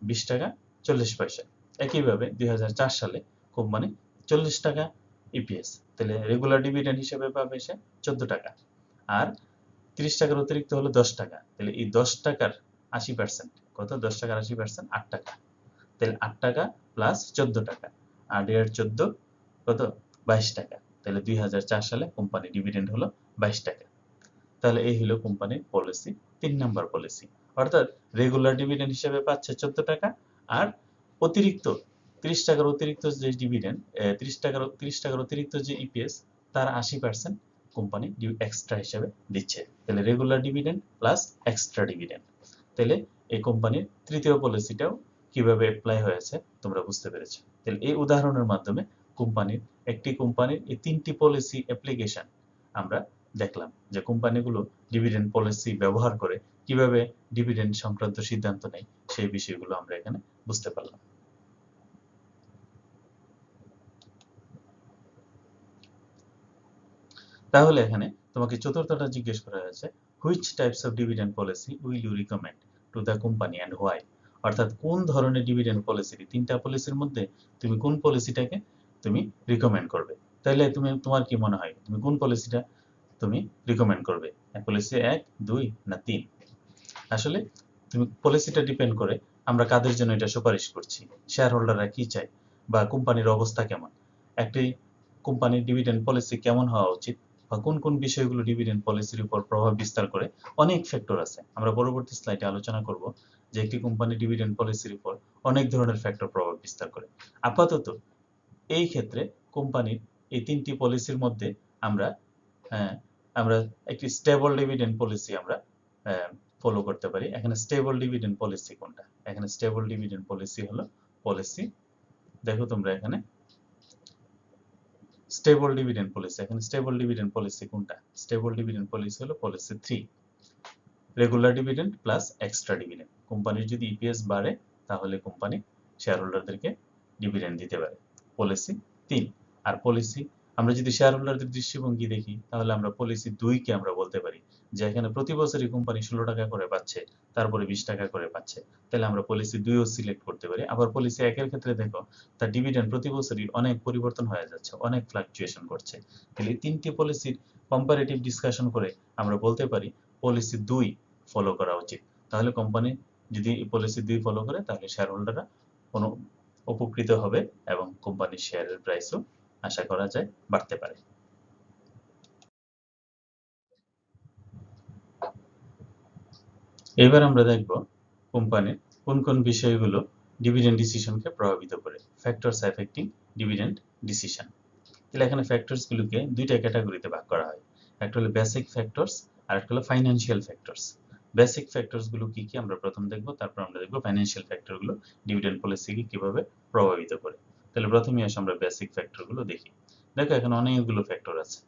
20 টাকা 40 পয়সা। একইভাবে 2004 সালে কোম্পানি 40 টাকা ইপিএস, তাহলে রেগুলার ডিভিডেন্ড হিসেবে পাবে সে 14 টাকা। আর 30 টাকার অতিরিক্ত হলো 10 টাকা। তাহলে এই 10 টাকার 80% কত? 10 টাকার 80% 8 টাকা। তাহলে 8 টাকা প্লাস 14 টাকা, 8 আর 14 কত? 22 টাকা। তাহলে 2004 সালে কোম্পানি ডিভিডেন্ড হলো 22 টাকা। তাহলে এই হলো কোম্পানির পলিসি 3 নাম্বার পলিসি। অর্থাৎ রেগুলার ডিভিডেন্ড হিসেবে পাচ্ছে 14 টাকা, আর অতিরিক্ত 30 টাকার অতিরিক্ত যে ডিভিডেন্ড, 30 টাকার অতিরিক্ত যে ইপিএস, তার 80% কোম্পানি এক্সট্রা হিসেবে দিচ্ছে। তাহলে regular dividend plus extra dividend. তাহলে এই কোম্পানির তৃতীয় পলিসিটাও কিভাবে অ্যাপ্লাই হয়েছে তোমরা বুঝতে পেরেছো। তাহলে এই উদাহরণের মাধ্যমে একটি কোম্পানির এই 3টি পলিসি অ্যাপ্লিকেশন আমরা দেখলাম, যে কোম্পানিগুলো ডিভিডেন্ড পলিসি ব্যবহার করে কিভাবে ডিভিডেন্ড সংক্রান্ত সিদ্ধান্ত নেয়, সেই বিষয়গুলো আমরা এখানে বুঝতে পারলাম। তাহলে এখানে তোমাকে চতুর্থটা জিজ্ঞেস করা হয়েছে, which types of dividend policy will you recommend to the company and why. অর্থাৎ কোন ধরনের ডিভিডেন্ড পলিসি, 3টা পলিসির মধ্যে তুমি কোন পলিসিটাকে তুমি রিকমেন্ড করবে। তাহলে তোমার কি মনে হয় তুমি কোন পলিসিটা তুমি রিকমেন্ড করবে, পলিসি 1, 2 না 3? আসলে তুমি পলিসিটা ডিপেন্ড করে আমরা কাদের জন্য এটা সুপারিশ করছি, শেয়ার হোল্ডাররা কি চায় বা কোম্পানির অবস্থা কেমন, একটি কোম্পানির ডিভিডেন্ড পলিসি কেমন হওয়া উচিত, বা কোন কোন বিষয়গুলো ডিভিডেন্ড পলিসির উপর প্রভাব বিস্তার করে। অনেক ফ্যাক্টর আছে, আমরা পরবর্তী স্লাইডে আলোচনা করব যে একটি কোম্পানির ডিভিডেন্ড পলিসির উপর অনেক ধরনের ফ্যাক্টর প্রভাব বিস্তার করে। আপাতত এই ক্ষেত্রে কোম্পানির এই 3টি পলিসির মধ্যে আমরা আমরা একটি স্টেবল ডিভিডেন্ড পলিসি আমরা ফলো করতে পারি। এখানে স্টেবল ডিভিডেন্ড পলিসি কোনটা? এখানে স্টেবল ডিভিডেন্ড পলিসি হলো পলিসি, দেখো তোমরা এখানে স্টেবল ডিভিডেন্ড পলিসি, এখানে স্টেবল ডিভিডেন্ড পলিসি কোনটা? স্টেবল ডিভিডেন্ড পলিসি হলো policy 3, regular dividend plus extra dividend. কোম্পানির যদি ইপিএস বাড়ে তাহলে কোম্পানি শেয়ার হোল্ডারদেরকে ডিভিডেন্ড দিতে পারে, পলিসি 3। আর পলিসি আমরা যদি শেয়ার হোল্ডারদের দৃষ্টিভঙ্গি দেখি, তাহলে আমরা পলিসি 2 কে আমরা বলতে পারি যে এখানে প্রতি বছরই কোম্পানি 16 টাকা করে পাচ্ছে, তারপরে 20 টাকা করে পাচ্ছে, তাহলে আমরা পলিসি 2 ও সিলেক্ট করতে পারি। আবার পলিসি 1 এর ক্ষেত্রে দেখো তার ডিভিডেন্ড প্রতি বছরই অনেক পরিবর্তন হয়ে যাচ্ছে, অনেক ফ্লাকচুয়েশন করছে। তাহলে এই 3টি পলিসির কম্পারেটিভ ডিসকাশন করে আমরা বলতে পারি পলিসি 2 ফলো করা উচিত। তাহলে কোম্পানি যদি পলিসি 2 ফলো করে তাহলে শেয়ার হোল্ডাররা কোনো উপকৃত হবে এবং কোম্পানির শেয়ারের প্রাইসও আশা করা যায় বাড়তে পারে। এবার আমরা দেখব কোম্পানির কোন কোন বিষয়গুলো ডিভিডেন্ড ডিসিশনকে প্রভাবিত করে, ফ্যাক্টরস অ্যাফেক্টিং ডিভিডেন্ড ডিসিশন। তাহলে এখানে ফ্যাক্টরসগুলোকে 2টা ক্যাটাগরিতে ভাগ করা হয়, একটা হলো বেসিক ফ্যাক্টরস আর একটা হলো ফাইন্যান্সিয়াল ফ্যাক্টরস। বেসিক ফ্যাক্টরসগুলো কি কি আমরা প্রথম দেখব, তারপর আমরা দেখব ফাইন্যান্সিয়াল ফ্যাক্টরগুলো ডিভিডেন্ড পলিসিকে কিভাবে প্রভাবিত করে। তাহলে প্রথমে আসে আমরা বেসিক ফ্যাক্টরগুলো দেখি। দেখো এখানে অনেকগুলো ফ্যাক্টর আছে,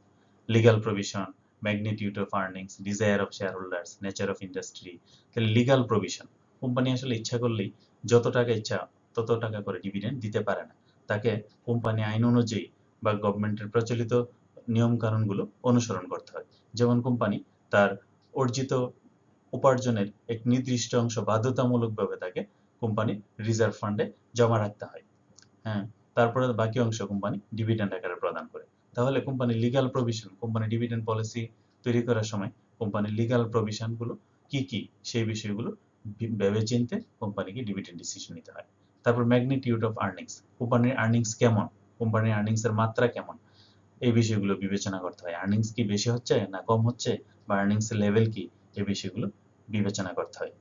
legal provision, magnitude of earnings, desire of share holders, nature of industry. তাহলে লিগ্যাল প্রভিশন, কোম্পানি আসলে ইচ্ছা করলেই যত টাকা ইচ্ছা তত টাকা করে ডিভিডেন্ড দিতে পারে না, তাকে কোম্পানি আইন অনুযায়ী বা গভর্নমেন্টের প্রচলিত নিয়ম কানুনগুলো অনুসরণ করতে হয়। যেমন কোম্পানি তার অর্জিত উপার্জনের এক নির্দিষ্ট অংশ বাধ্যতামূলকভাবে তাকে কোম্পানি রিজার্ভ ফান্ডে জমা রাখতে হয়, হ্যাঁ, তারপরে বাকি অংশ কোম্পানি ডিভিডেন্ড আকারে প্রদান করে। তাহলে company legal provision, company dividend policy তৈরি করার সময় কোম্পানির লিগ্যাল প্রভিশনগুলো কি কি সেই বিষয়গুলো ভেবে চিনতে কোম্পানিকে ডিভিডেন্ড ডিসিশন নিতে হয়। তারপর ম্যাগনিটিউড অফ আর্নিংস, কোম্পানির আর্নিংস কেমন, কোম্পানির আর্নিংস এর মাত্রা কেমন, এই বিষয়গুলো বিবেচনা করতে হয়। আর্নিংস কি বেশি হচ্ছে না কম হচ্ছে, বা আর্নিংস এর লেভেল কি, এই বিষয়গুলো বিবেচনা করতে হয়।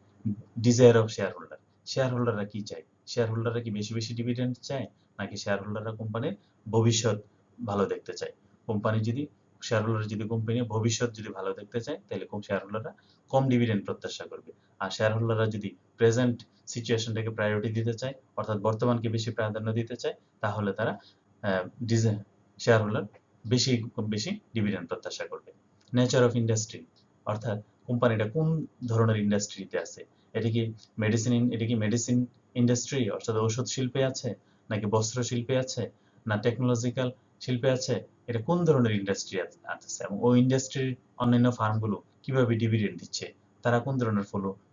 Desire of share holder, share হোল্ডাররা কি চায়, শেয়ার হোল্ডাররা কি বেশি বেশি ডিভিডেন্ড চায়, নাকি শেয়ার হোল্ডাররা কোম্পানির ভবিষ্যৎ ভালো দেখতে চায়। কোম্পানি যদি শেয়ার হোল্ডার যদি কোম্পানির ভবিষ্যৎ যদি ভালো দেখতে চায়, তাহলে শেয়ার হোল্ডাররা কম ডিভিডেন্ড প্রত্যাশা করবে। আর শেয়ার হোল্ডাররা যদি প্রেজেন্ট সিচুয়েশনটাকে প্রায়োরিটি দিতে চায়, অর্থাৎ বর্তমানকে বেশি প্রাধান্য দিতে চায়, তাহলে তারা শেয়ার হোল্ডার বেশি ডিভিডেন্ড প্রত্যাশা করবে। নেচার অফ ইন্ডাস্ট্রি, অর্থাৎ কোম্পানিটা কোন ধরনের ইন্ডাস্ট্রিতে আছে, এটা কি মেডিসিন ইন্ডাস্ট্রি অর্থাৎ ঔষধ শিল্পে আছে, নাকি বস্ত্র শিল্পে আছে, না টেকনোলজিক্যাল শিল্পে আছে, এটা কোন ধরনের ইন্ডাস্ট্রি আছে, এবং ওই ইন্ডাস্ট্রির অন্যান্য ফার্মগুলো কিভাবে ডিভিডেন্ড দিচ্ছে, তারা কোন ধরনের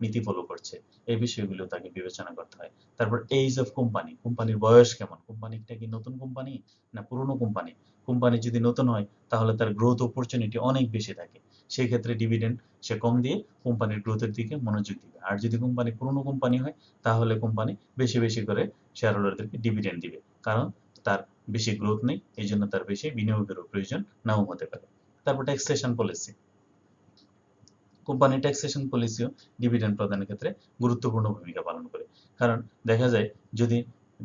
নীতি ফলো করছে, এই বিষয়গুলো তাকে বিবেচনা করতে হয়। তারপর এজ অফ কোম্পানি, কোম্পানির বয়স কেমন, কোম্পানিটা কি নতুন কোম্পানি না পুরনো কোম্পানি। কোম্পানি যদি নতুন হয় তাহলে তার গ্রোথ অপরচুনিটি অনেক বেশি থাকে, সেই ক্ষেত্রে ডিভিডেন্ড সে কম দিয়ে কোম্পানির গ্রোথের দিকে মনোযোগ দিবে। আর যদি কোম্পানি পুরনো কোম্পানি হয় তাহলে কোম্পানি বেশি বেশি করে শেয়ার হোল্ডারদেরকে ডিভিডেন্ড দিবে, কারণ তার বেশি গ্রোথ নেই, এই জন্য তার বেশি বিনিয়োগেরও প্রয়োজন নাও হতে পারে। তারপর ট্যাক্সেশন পলিসি, কোম্পানি ট্যাক্সেশন পলিসিও ডিভিডেন্ড প্রদানের ক্ষেত্রে গুরুত্বপূর্ণ ভূমিকা পালন করে। কারণ দেখা যায় যদি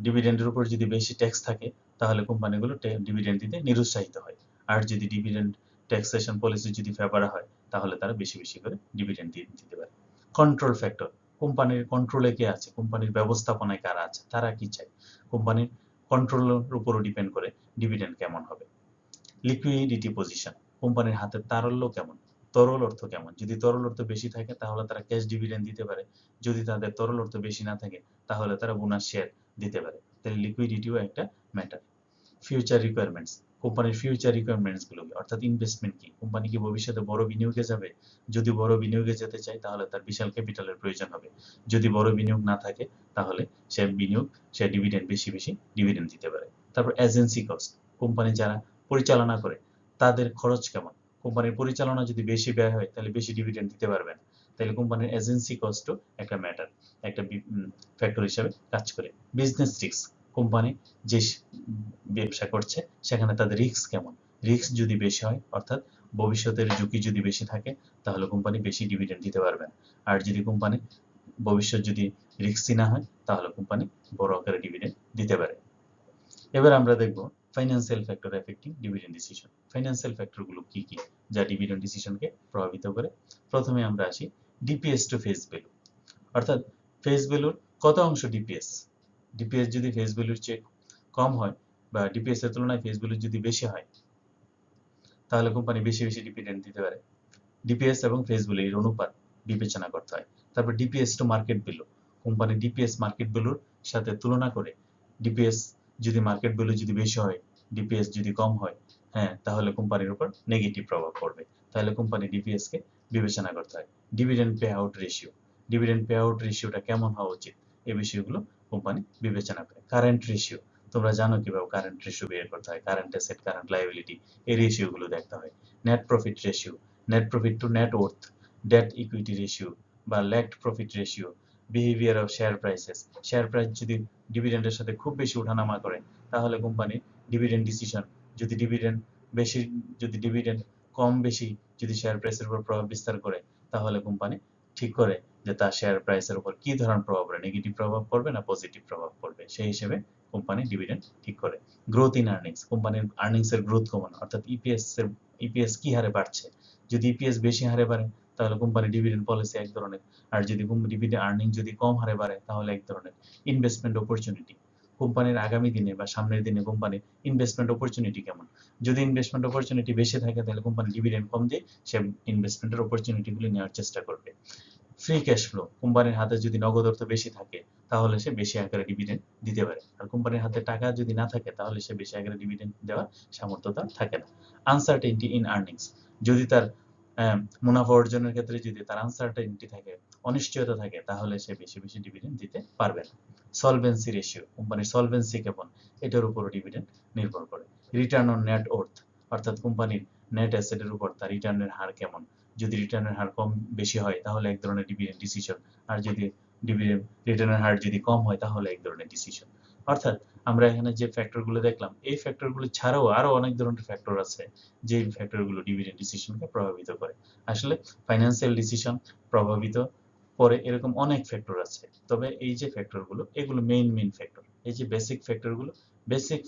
ডিভিডেন্ডের উপর যদি বেশি ট্যাক্স থাকে তাহলে কোম্পানিগুলো ডিভিডেন্ড দিতে নিরুৎসাহিত হয়। আর যদি ডিভিডেন্ড ট্যাক্সেশন পলিসি যদি ফেভার হয় তাহলে তারা বেশি বেশি করে ডিভিডেন্ড দিতে পারে। কন্ট্রোল ফ্যাক্টর, কোম্পানির কন্ট্রোলে কে আছে, কোম্পানির ব্যবস্থাপনায় কারা আছে, তারা কি চায়, কোম্পানির কন্ট্রোলের উপরও ডিপেন্ড করে ডিভিডেন্ড কেমন হবে। লিকুইডিটি পজিশন, কোম্পানির হাতে তারল্য কেমন, তরল অর্থ কেমন, যদি তরল অর্থ বেশি থাকে তাহলে তারা ক্যাশ ডিভিডেন্ড দিতে পারে, যদি তাদের তরল অর্থ বেশি না থাকে তাহলে তারা বোনাস শেয়ার দিতে পারে। তাহলে লিকুইডিটিও একটা ম্যাটার। ফিউচার রিকোয়ারমেন্টস, কোম্পানির ফিউচার রিকোয়ারমেন্টস গুলো অর্থাৎ ইনভেস্টমেন্ট কি, কোম্পানি কি ভবিষ্যতে বড় বিনিয়োগে যাবে, যদি বড় বিনিয়োগে যেতে চায় তাহলে তার বিশাল ক্যাপিটালের প্রয়োজন হবে, যদি বড় বিনিয়োগ না থাকে তাহলে সে ডিভিডেন্ড বেশি বেশি ডিভিডেন্ড দিতে পারে। তারপর এজেন্সি কস্ট, কোম্পানি যারা পরিচালনা করে তাদের খরচ কেমন, কোম্পানির পরিচালনা যদি বেশি ব্যয় হয় তাহলে বেশি ডিভিডেন্ড দিতে পারবে না, তাহলে কোম্পানির এজেন্সি কস্টও একটা ম্যাটার, একটা ফ্যাক্টর হিসেবে কাজ করে। বিজনেস রিস্ক, কোম্পানি যে ব্যবসা করছে সেখানে তাদের রিস্ক কেমন, রিস্ক যদি বেশি হয় অর্থাৎ ভবিষ্যতের ঝুঁকি যদি বেশি থাকে তাহলে কোম্পানি বেশি ডিভিডেন্ড দিতে পারবে না। আর যদি কোম্পানি ভবিষ্যৎ যদি রিস্কই না হয় তাহলে কোম্পানি বড় আকারে ডিভিডেন্ড দিতে পারে। এবার আমরা দেখব financial factor affecting dividend decision. Financial ফ্যাক্টরগুলো কি কি যা ডিভিডেন্ড ডিসিশনকে প্রভাবিত করে? প্রথমে আমরা আসি ডিপিএস টু ফেস ভ্যালু, অর্থাৎ ফেস ভ্যালুর কত অংশ ডিপিএস। ডিপিএস যদি ফেস ভ্যালুর চেয়ে কম হয় বা ডিপিএস এর তুলনায় ফেস ভ্যালু যদি বেশি হয় তাহলে কোম্পানি বেশি বেশি ডিভিডেন্ড দিতে পারে। ডিপিএস এবং ফেস ভ্যালু এর অনুপাত বিবেচনা করতে হয়। তারপর DPS to market value, company DPS market ভ্যালুর সাথে তুলনা করে ডিপিএস যদি মার্কেট ভ্যালু যদি বেশি হয়, ডিপিএস যদি কম হয়, হ্যাঁ, তাহলে কোম্পানির উপর নেগেটিভ প্রভাব পড়বে, তাহলে কোম্পানি ডিপিএস কে বিবেচনা করতে হয়। Dividend pay out ratio, dividend pay out রেশিওটা কেমন হওয়া উচিত এই বিষয়গুলো কোম্পানি বিবেচনা করে। কারেন্ট রেশিও, তোমরা জানো কিভাবে কারেন্ট রেশিও বের করতে হয়, কারেন্ট অ্যাসেট কারেন্ট লায়াবিলিটি, এই রেশিওগুলো দেখতে হয়। Net profit ratio, net profit to net worth, debt equity ratio বা lagged profit ratio, behaviour of share prices, share price যদি ডিভিডেন্ডের সাথে খুব বেশি ওঠানামা করে তাহলে কোম্পানি ডিভিডেন্ড ডিসিশন, যদি ডিভিডেন্ড বেশি, যদি ডিভিডেন্ড কম বেশি যদি শেয়ার প্রাইসের উপর প্রভাব বিস্তার করে তাহলে কোম্পানি ঠিক করে যে তার শেয়ার প্রাইসের উপর কি ধরনের প্রভাব পড়বে, নেগেটিভ প্রভাব পড়বে না পজিটিভ প্রভাব পড়বে, সেই হিসেবে কোম্পানি ডিভিডেন্ড ঠিক করে। গ্রোথ ইন আর্নিংস, কোম্পানির আর্নিংস এর গ্রোথ কেমন, অর্থাৎ ইপিএস কি হারে বাড়ছে, যদি ইপিএস বেশি হারে বাড়ে তাহলে কোম্পানি ডিভিডেন্ড পলিসি এক ধরনের, আর যদি ডিভিডেন্ড আর্নিং যদি কম হারে বাড়ে তাহলে এক ধরনের। ইনভেস্টমেন্ট অপরচুনিটি, কোম্পানির আগামী দিনে বা সামনের দিনে কোম্পানির ইনভেস্টমেন্ট অপরচুনিটি কেমন, যদি ইনভেস্টমেন্ট অপরচুনিটি বেশি থাকে তাহলে কোম্পানি ডিভিডেন্ড কম দিয়ে সে ইনভেস্টমেন্টের অপরচুনিটিগুলি নেওয়ার চেষ্টা করবে। ফ্রি ক্যাশ ফ্লো, কোম্পানির হাতে যদি নগদ অর্থ বেশি থাকে তাহলে সে বেশি আকারে ডিভিডেন্ড দিতে পারে, আর কোম্পানির হাতে টাকা যদি না থাকে তাহলে সে বেশি আকারে ডিভিডেন্ড দেওয়ার সামর্থ্য তার থাকে না। আনসার্টেনটি ইন আর্নিংস, যদি তার মুনাফা অর্জনের ক্ষেত্রে যদি তার আনসার্টেনটি থাকে, অনিশ্চয়তা থাকে, তাহলে সে বেশি বেশি ডিভিডেন্ড দিতে পারবে না। সলভেন্সি রেশিও, কোম্পানির সলভেন্সি কেমন, এটার উপরও ডিভিডেন্ড নির্ভর করে। রিটার্ন অন নেট ওর্থ, অর্থাৎ কোম্পানির নেট অ্যাসেটের উপর তার রিটার্নের হার কেমন, যদি রিটার্নের হার কম বেশি হয় তাহলে এক ধরনের ডিভিডেন্ড ডিসিশন, আর যদি ডিভিডেন্ড রিটার্নের হার যদি কম হয় তাহলে এক ধরনের ডিসিশন। অর্থাৎ আমরা এখানে যে ফ্যাক্টরগুলো দেখলাম এই ফ্যাক্টরগুলো ছাড়াও আরো অনেক ধরনের ফ্যাক্টর আছে যে ফ্যাক্টরগুলো ডিভিডেন্ড ডিসিশনকে প্রভাবিত করে। আসলে ফাইন্যান্সিয়াল ডিসিশন প্রভাবিত করে এরকম অনেক ফ্যাক্টর আছে, তবে এই যে ফ্যাক্টরগুলো এগুলো মেইন ফ্যাক্টর, এই যে বেসিক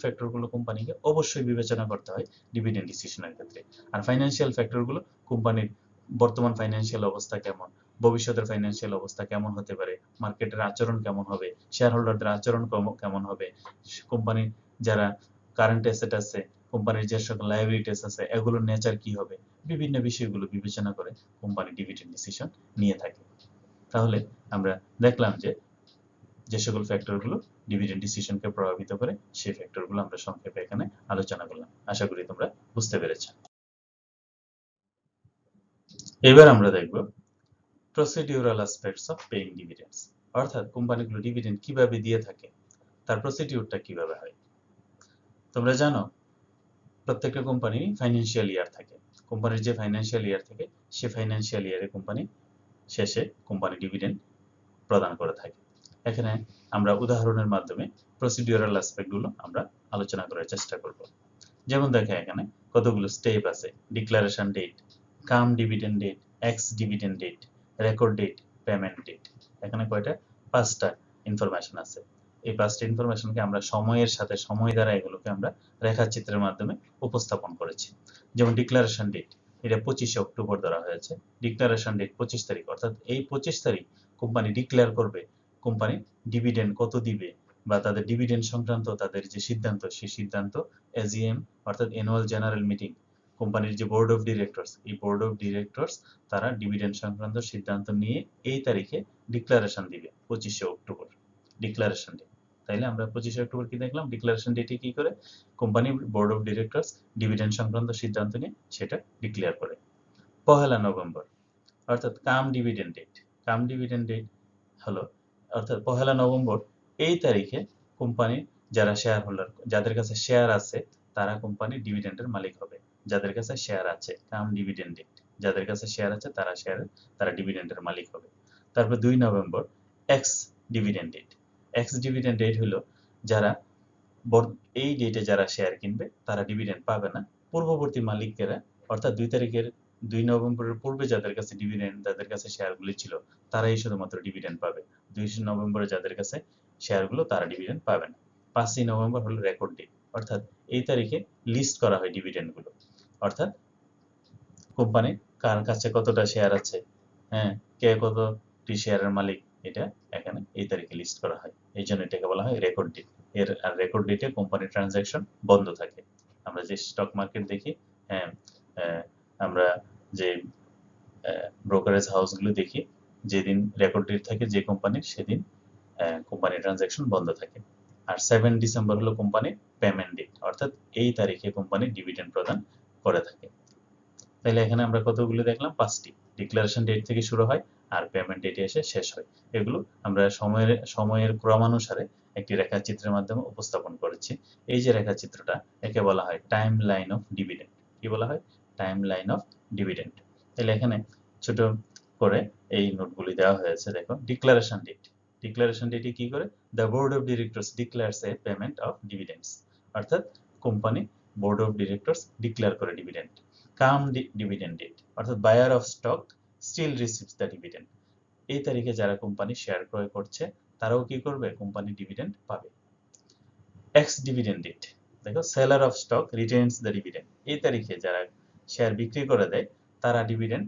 ফ্যাক্টরগুলো কোম্পানিকে অবশ্যই বিবেচনা করতে হয় ডিভিডেন্ড ডিসিশনের ক্ষেত্রে। আর ফাইন্যান্সিয়াল ফ্যাক্টরগুলো কোম্পানির বর্তমান ফাইন্যান্সিয়াল অবস্থা কেমন, ভবিষ্যতের ফাইন্যান্সিয়াল অবস্থা কেমন হতে পারে, মার্কেটের আচরণ কেমন হবে, শেয়ার হোল্ডারদের আচরণ কেমন হবে, কোম্পানির যারা কারেন্ট অ্যাসেট আছে, কোম্পানির যে সকল লায়াবিলিটিস আছে এগুলোর নেচার কি হবে, বিভিন্ন বিষয়গুলো বিবেচনা করে কোম্পানি ডিভিডেন্ড ডিসিশন নিয়ে থাকে। তাহলে আমরা দেখলাম যে সকল ফ্যাক্টরগুলো ডিভিডেন্ড ডিসিশনকে প্রভাবিত করে সেই ফ্যাক্টরগুলো আমরা সংক্ষেপে এখানে আলোচনা করলাম। আশা করি তোমরা বুঝতে পেরেছ। এবার আমরা দেখব প্রসিডিউরাল অ্যাসপেক্টস অফ পেইং ডিভিডেন্ডস, অর্থাৎ কোম্পানিগুলো ডিভিডেন্ড কিভাবে দিয়ে থাকে, তার প্রসিডিউরটা কিভাবে হয়। তোমরা জানো প্রত্যেকটা কোম্পানি ফাইন্যান্সিয়াল ইয়ার থাকে, কোম্পানির যে ফাইন্যান্সিয়াল ইয়ার থাকে সে ফাইন্যান্সিয়াল ইয়ারে কোম্পানি শেষে কোম্পানি ডিভিডেন্ড প্রদান করে থাকে। এখানে আমরা উদাহরণের মাধ্যমে প্রসিডিউরাল অ্যাসপেক্টগুলো আমরা আলোচনা করার চেষ্টা করব। যেমন দেখে এখানে কতগুলো স্টেপ আছে: declaration date, cum dividend date, ex dividend date, record date, payment date. এখানে কয়টা? 5টা ইনফরমেশন আছে। এই 5টা ইনফরমেশনকে আমরা সময়ের সাথে সময় দ্বারা এগুলোকে আমরা রেখাচিত্রের মাধ্যমে উপস্থাপন করেছি। যেমন ডিক্লারেশন ডেট, এটা 25শে অক্টোবর ধরা হয়েছে। ডিক্লারেশন ডেট 25 তারিখ, অর্থাৎ এই 25 তারিখ কোম্পানি ডিক্লেয়ার করবে কোম্পানি ডিভিডেন্ড কত দিবে বা তাদের ডিভিডেন্ড সংক্রান্ত তাদের যে সিদ্ধান্ত, সেই সিদ্ধান্ত এজিএম অর্থাৎ অ্যানুয়াল জেনারেল মিটিং, কোম্পানির যে বোর্ড অফ ডিরেক্টরস, এই বোর্ড অফ ডিরেক্টরস তারা ডিভিডেন্ড সংক্রান্ত সিদ্ধান্ত নিয়ে এই তারিখে ডিক্লারেশন দিবে 25শে অক্টোবর, ডিক্লারেশন ডে। তাইলে আমরা 25শে অক্টোবর কি দেখলাম? ডিক্লারেশন ডেটে কি করে company board of directors dividend সংক্রান্ত সিদ্ধান্ত নিয়ে সেটা ডিক্লেয়ার করে। 1 নভেম্বর অর্থাৎ কাম dividend date. Cum dividend date হলো অর্থাৎ 1 নভেম্বর, এই তারিখে কোম্পানি যারা শেয়ার হোল্ডার, যাদের কাছে শেয়ার আছে তারা কোম্পানির ডিভিডেন্ডের মালিক হবে। যাদের কাছে শেয়ার আছে, কাম ডিভিডেন্ড ডেট, যাদের কাছে শেয়ার আছে তারা ডিভিডেন্ডের মালিক হবে। তারপর 2 November ex dividend date. Ex dividend date হলো যারা এই ডেটে যারা শেয়ার কিনবে তারা ডিভিডেন্ড পাবে না। পূর্ববর্তী মালিকেরা অর্থাৎ 2 নভেম্বরের পূর্বে যাদের কাছে ডিভিডেন্ড, যাদের কাছে শেয়ারগুলি ছিল তারাই শুধুমাত্র ডিভিডেন্ড পাবে। 2 নভেম্বরে যাদের কাছে শেয়ারগুলো তারা ডিভিডেন্ড পাবে না। 5 নভেম্বর হলো রেকর্ড ডেট, অর্থাৎ এই তারিখে লিস্ট করা হয় ডিভিডেন্ডগুলো, অর্থাৎ কোম্পানি কার কাছে কতটা শেয়ার আছে, হ্যাঁ, কে কতটি শেয়ারের মালিক, এটা এখানে এই তারিখে লিস্ট করা হয়। এই জন্য এটাকে বলা হয় রেকর্ড ডেট। এর আর রেকর্ড ডেটে কোম্পানির ট্রানজাকশন বন্ধ থাকে। আমরা যে স্টক মার্কেট দেখি, হ্যাঁ, আমরা যে ব্রোকারেজ হাউসগুলো দেখি, যেদিন রেকর্ড ডেট থাকে যে কোম্পানির, সেদিন কোম্পানির ট্রানজাকশন বন্ধ থাকে। আর 7 ডিসেম্বর হলো কোম্পানির পেমেন্ট ডেট, অর্থাৎ এই তারিখে কোম্পানি ডিভিডেন্ড প্রদান করে থাকে। তাহলে এখানে আমরা কতগুলো দেখলাম? 5টি। ডিক্লারেশন ডেট থেকে শুরু হয় আর পেমেন্ট ডেটে এসে শেষ হয়। এগুলো আমরা সময়ের ক্রমানুসারে একটি রেখাচিত্রের মাধ্যমে উপস্থাপন করেছি। এই যে রেখাচিত্রটা, একে বলা হয় টাইম লাইন অফ ডিভিডেন্ড। কি বলা হয়? Time line of dividend. তাহলে এখানে ছোট করে এই নোটগুলি দেওয়া হয়েছে, দেখো। ডিক্লারেশন ডেট, ডিক্লারেশন ডেটে কি করে? The board of directors declares a payment of dividends, অর্থাৎ company board of directors declare করে ডিভিডেন্ড। কাম ডিভিডেন্ড ডেট অর্থাৎ buyer of stock still receives the dividend, এই তারিখে যারা কোম্পানি শেয়ার ক্রয় করছে তারাও কি করবে? কোম্পানি ডিভিডেন্ড পাবে। এক্স ডিভিডেন্ড ডেট, দেখো, seller of stock retains the dividend, এই তারিখে যারা শেয়ার বিক্রি করে দেয় তারা ডিভিডেন্ড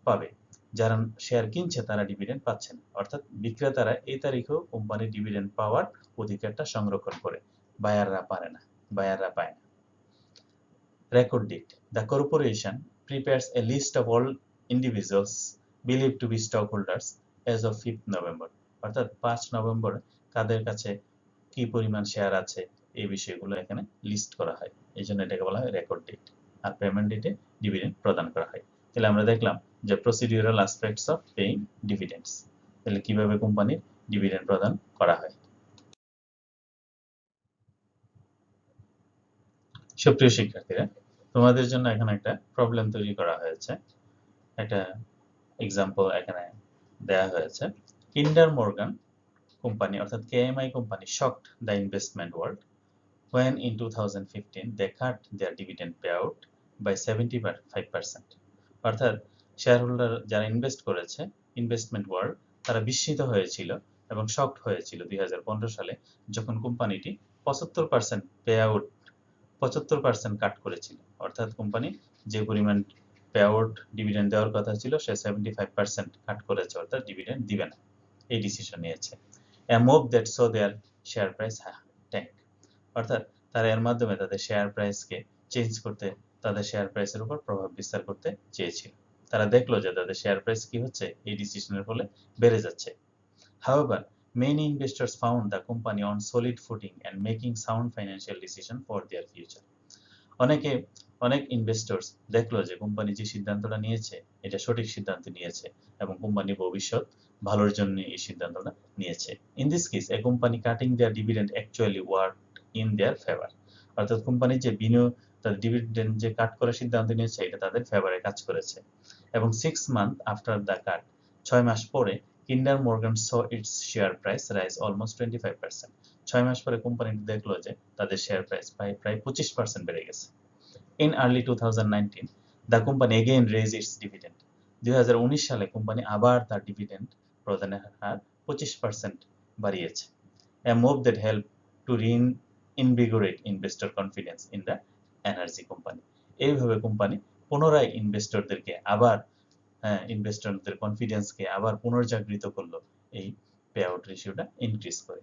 পাবে। যারা শেয়ার কিনছে তারা ডিভিডেন্ড পাচ্ছে না, অর্থাৎ বিক্রেতারা এই তারিখেও কোম্পানির ডিভিডেন্ড পাওয়ার অধিকারটা সংরক্ষণ করে, বায়াররা পারে না, বায়াররা পায় না। Record date, the corporation prepares a list of all individuals believed to be stockholders as of 5th November, অর্থাৎ 5 নভেম্বর কাদের কাছে কি পরিমাণ শেয়ার আছে এই বিষয়গুলো এখানে লিস্ট করা হয়। এই জন্য এটাকে বলা হয় রেকর্ড ডেট। আর পেমেন্ট ডেটে ডিভিডেন্ড প্রদান করা হয়। তাহলে আমরা দেখলাম যে প্রসিডিউরাল অ্যাসপেক্টস অফ পেইং ডিভিডেন্ডস, তাহলে কিভাবে কোম্পানির ডিভিডেন্ড প্রদান করা হয়। সুপ্রিয় শিক্ষার্থীরা, তোমাদের জন্য এখানে একটা প্রবলেম তৈরি করা হয়েছে, একটা এক্সাম্পল এখানে দেয়া হয়েছে। কিন্ডার মর্গান কোম্পানি অর্থাৎ KMI company shocked the investment world when in 2015 they cut their dividend payout by 75%, অর্থাৎ শেয়ার হোল্ডার যারা ইনভেস্ট করেছে ইনভেস্টমেন্ট ওয়ার্ল্ড তারা বিস্মিত হয়েছিল এবং শকড হয়েছিল 2015 সালে যখন কোম্পানিটি 75% পেআউট 75% কাট করেছিল, অর্থাৎ কোম্পানি যে পরিমাণ পেআউট ডিভিডেন্ড দেওয়ার কথা ছিল সে 75% কাট করেছে, অর্থাৎ ডিভিডেন্ড দিবে না, এই ডিসিশন নিয়েছে। A move that saw their share price tank, অর্থাৎ তারা এর মাধ্যমে তাদের শেয়ার প্রাইসকে চেঞ্জ করতে, তাদের শেয়ার প্রাইসের উপর প্রভাব বিস্তার করতে চেয়েছিল। তারা দেখলো যে তাদের শেয়ার প্রাইস কি হচ্ছে, এই ডিসিশনের ফলে বেড়ে যাচ্ছে। However, many investors found the company on solid footing and making sound financial decision for their future. অনেক ইনভেস্টরস দেখলো যে কোম্পানি যে সিদ্ধান্তটা নিয়েছে এটা সঠিক সিদ্ধান্ত নিয়েছে এবং কোম্পানির ভবিষ্যৎ ভালোর জন্য এই সিদ্ধান্তটা নিয়েছে। In this case, a company cutting their dividend actually worked in their favor, অর্থাৎ কোম্পানি যে তাদের ডিভিডেন্ড যে কাট করার সিদ্ধান্ত নিয়েছে এটা তাদের ফেভারে কাজ করেছে। এবং 6 months after the cut, 6 মাস পরে Kinder Morgan saw its share price rise almost 25%, 6 মাস পরে কোম্পানি দেখলো যে তাদের শেয়ার প্রাইস প্রায় 25% বেড়ে গেছে। In early 2019, the company again raised its dividend. 2019 সালে কোম্পানি আবার তার ডিভিডেন্ড প্রদানের হার 25% বাড়িয়েছে। A move that helped to reinvigorate investor confidence in the energy company. এইভাবে কোম্পানি পুনরায় ইনভেস্টরদেরকে আবার ইনভেস্টরদের কনফিডেন্সকে আবার পুনর্জাগৃত করলো এই পে আউট রেশিওটা ইনক্রিজ করে।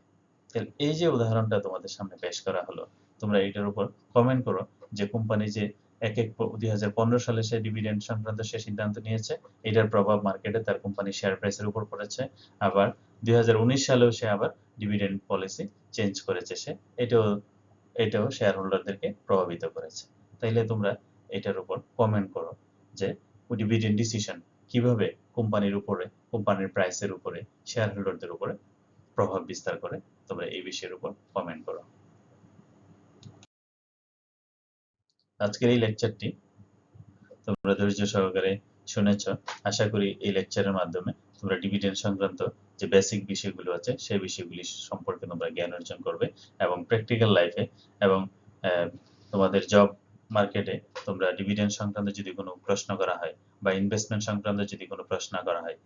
তাহলে এই যে উদাহরণটা তোমাদের সামনে পেশ করা হলো, তোমরা এটার উপর কমেন্ট করো যে কোম্পানি যে 2015 সালে সে ডিভিডেন্ড সংক্রান্ত সে সিদ্ধান্ত নিয়েছে, এটার প্রভাব মার্কেটে তার কোম্পানির শেয়ার প্রাইসের উপর পড়েছে। আবার 2019 সালেও সে আবার ডিভিডেন্ড পলিসি চেঞ্জ করেছে, সে এটাও শেয়ার হোল্ডারদেরকে প্রভাবিত করেছে। তাইলে তোমরা এটার উপর কমেন্ট করো যে ডিভিডেন্ড ডিসিশন কিভাবে কোম্পানির উপরে, কোম্পানির প্রাইসের উপরে, শেয়ার হোল্ডারদের উপরে প্রভাব বিস্তার করে। তোমরা এই বিষয়ের উপর কমেন্ট করো। আজকের এই লেকচারটি তোমরা ধৈর্য সহকারে শুনেছ। আশা করি এই লেকচারের মাধ্যমে তোমরা ডিভিডেন্ড সংক্রান্ত যে বেসিক বিষয়গুলো আছে সেই বিষয়গুলি সম্পর্কে তোমরা জ্ঞান অর্জন করবে এবং প্র্যাকটিক্যাল লাইফে এবং তোমাদের জব মার্কেটে তোমরা ডিভিডেন্ড সংক্রান্ত যদি কোনো প্রশ্ন করা হয় বা ইনভেস্টমেন্ট সংক্রান্ত যদি কোনো প্রশ্ন করা হয়,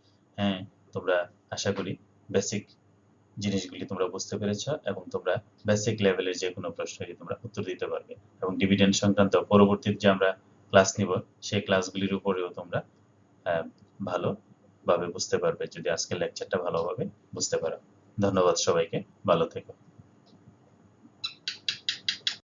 তোমরা আশা করি বেসিক জিনিসগুলি তোমরা বুঝতে পেরেছ এবং তোমরা বেসিক লেভেলের যে কোনো প্রশ্নকে তোমরা উত্তর দিতে পারবে এবং ডিভিডেন্ড সংক্রান্ত পরবর্তীতে যে আমরা ক্লাস নিব সেই ক্লাসগুলির উপরেও তোমরা ভালোভাবে বুঝতে পারবে যদি আজকের লেকচারটা ভালোভাবে বুঝতে পারো। ধন্যবাদ সবাইকে, ভালো থেকো।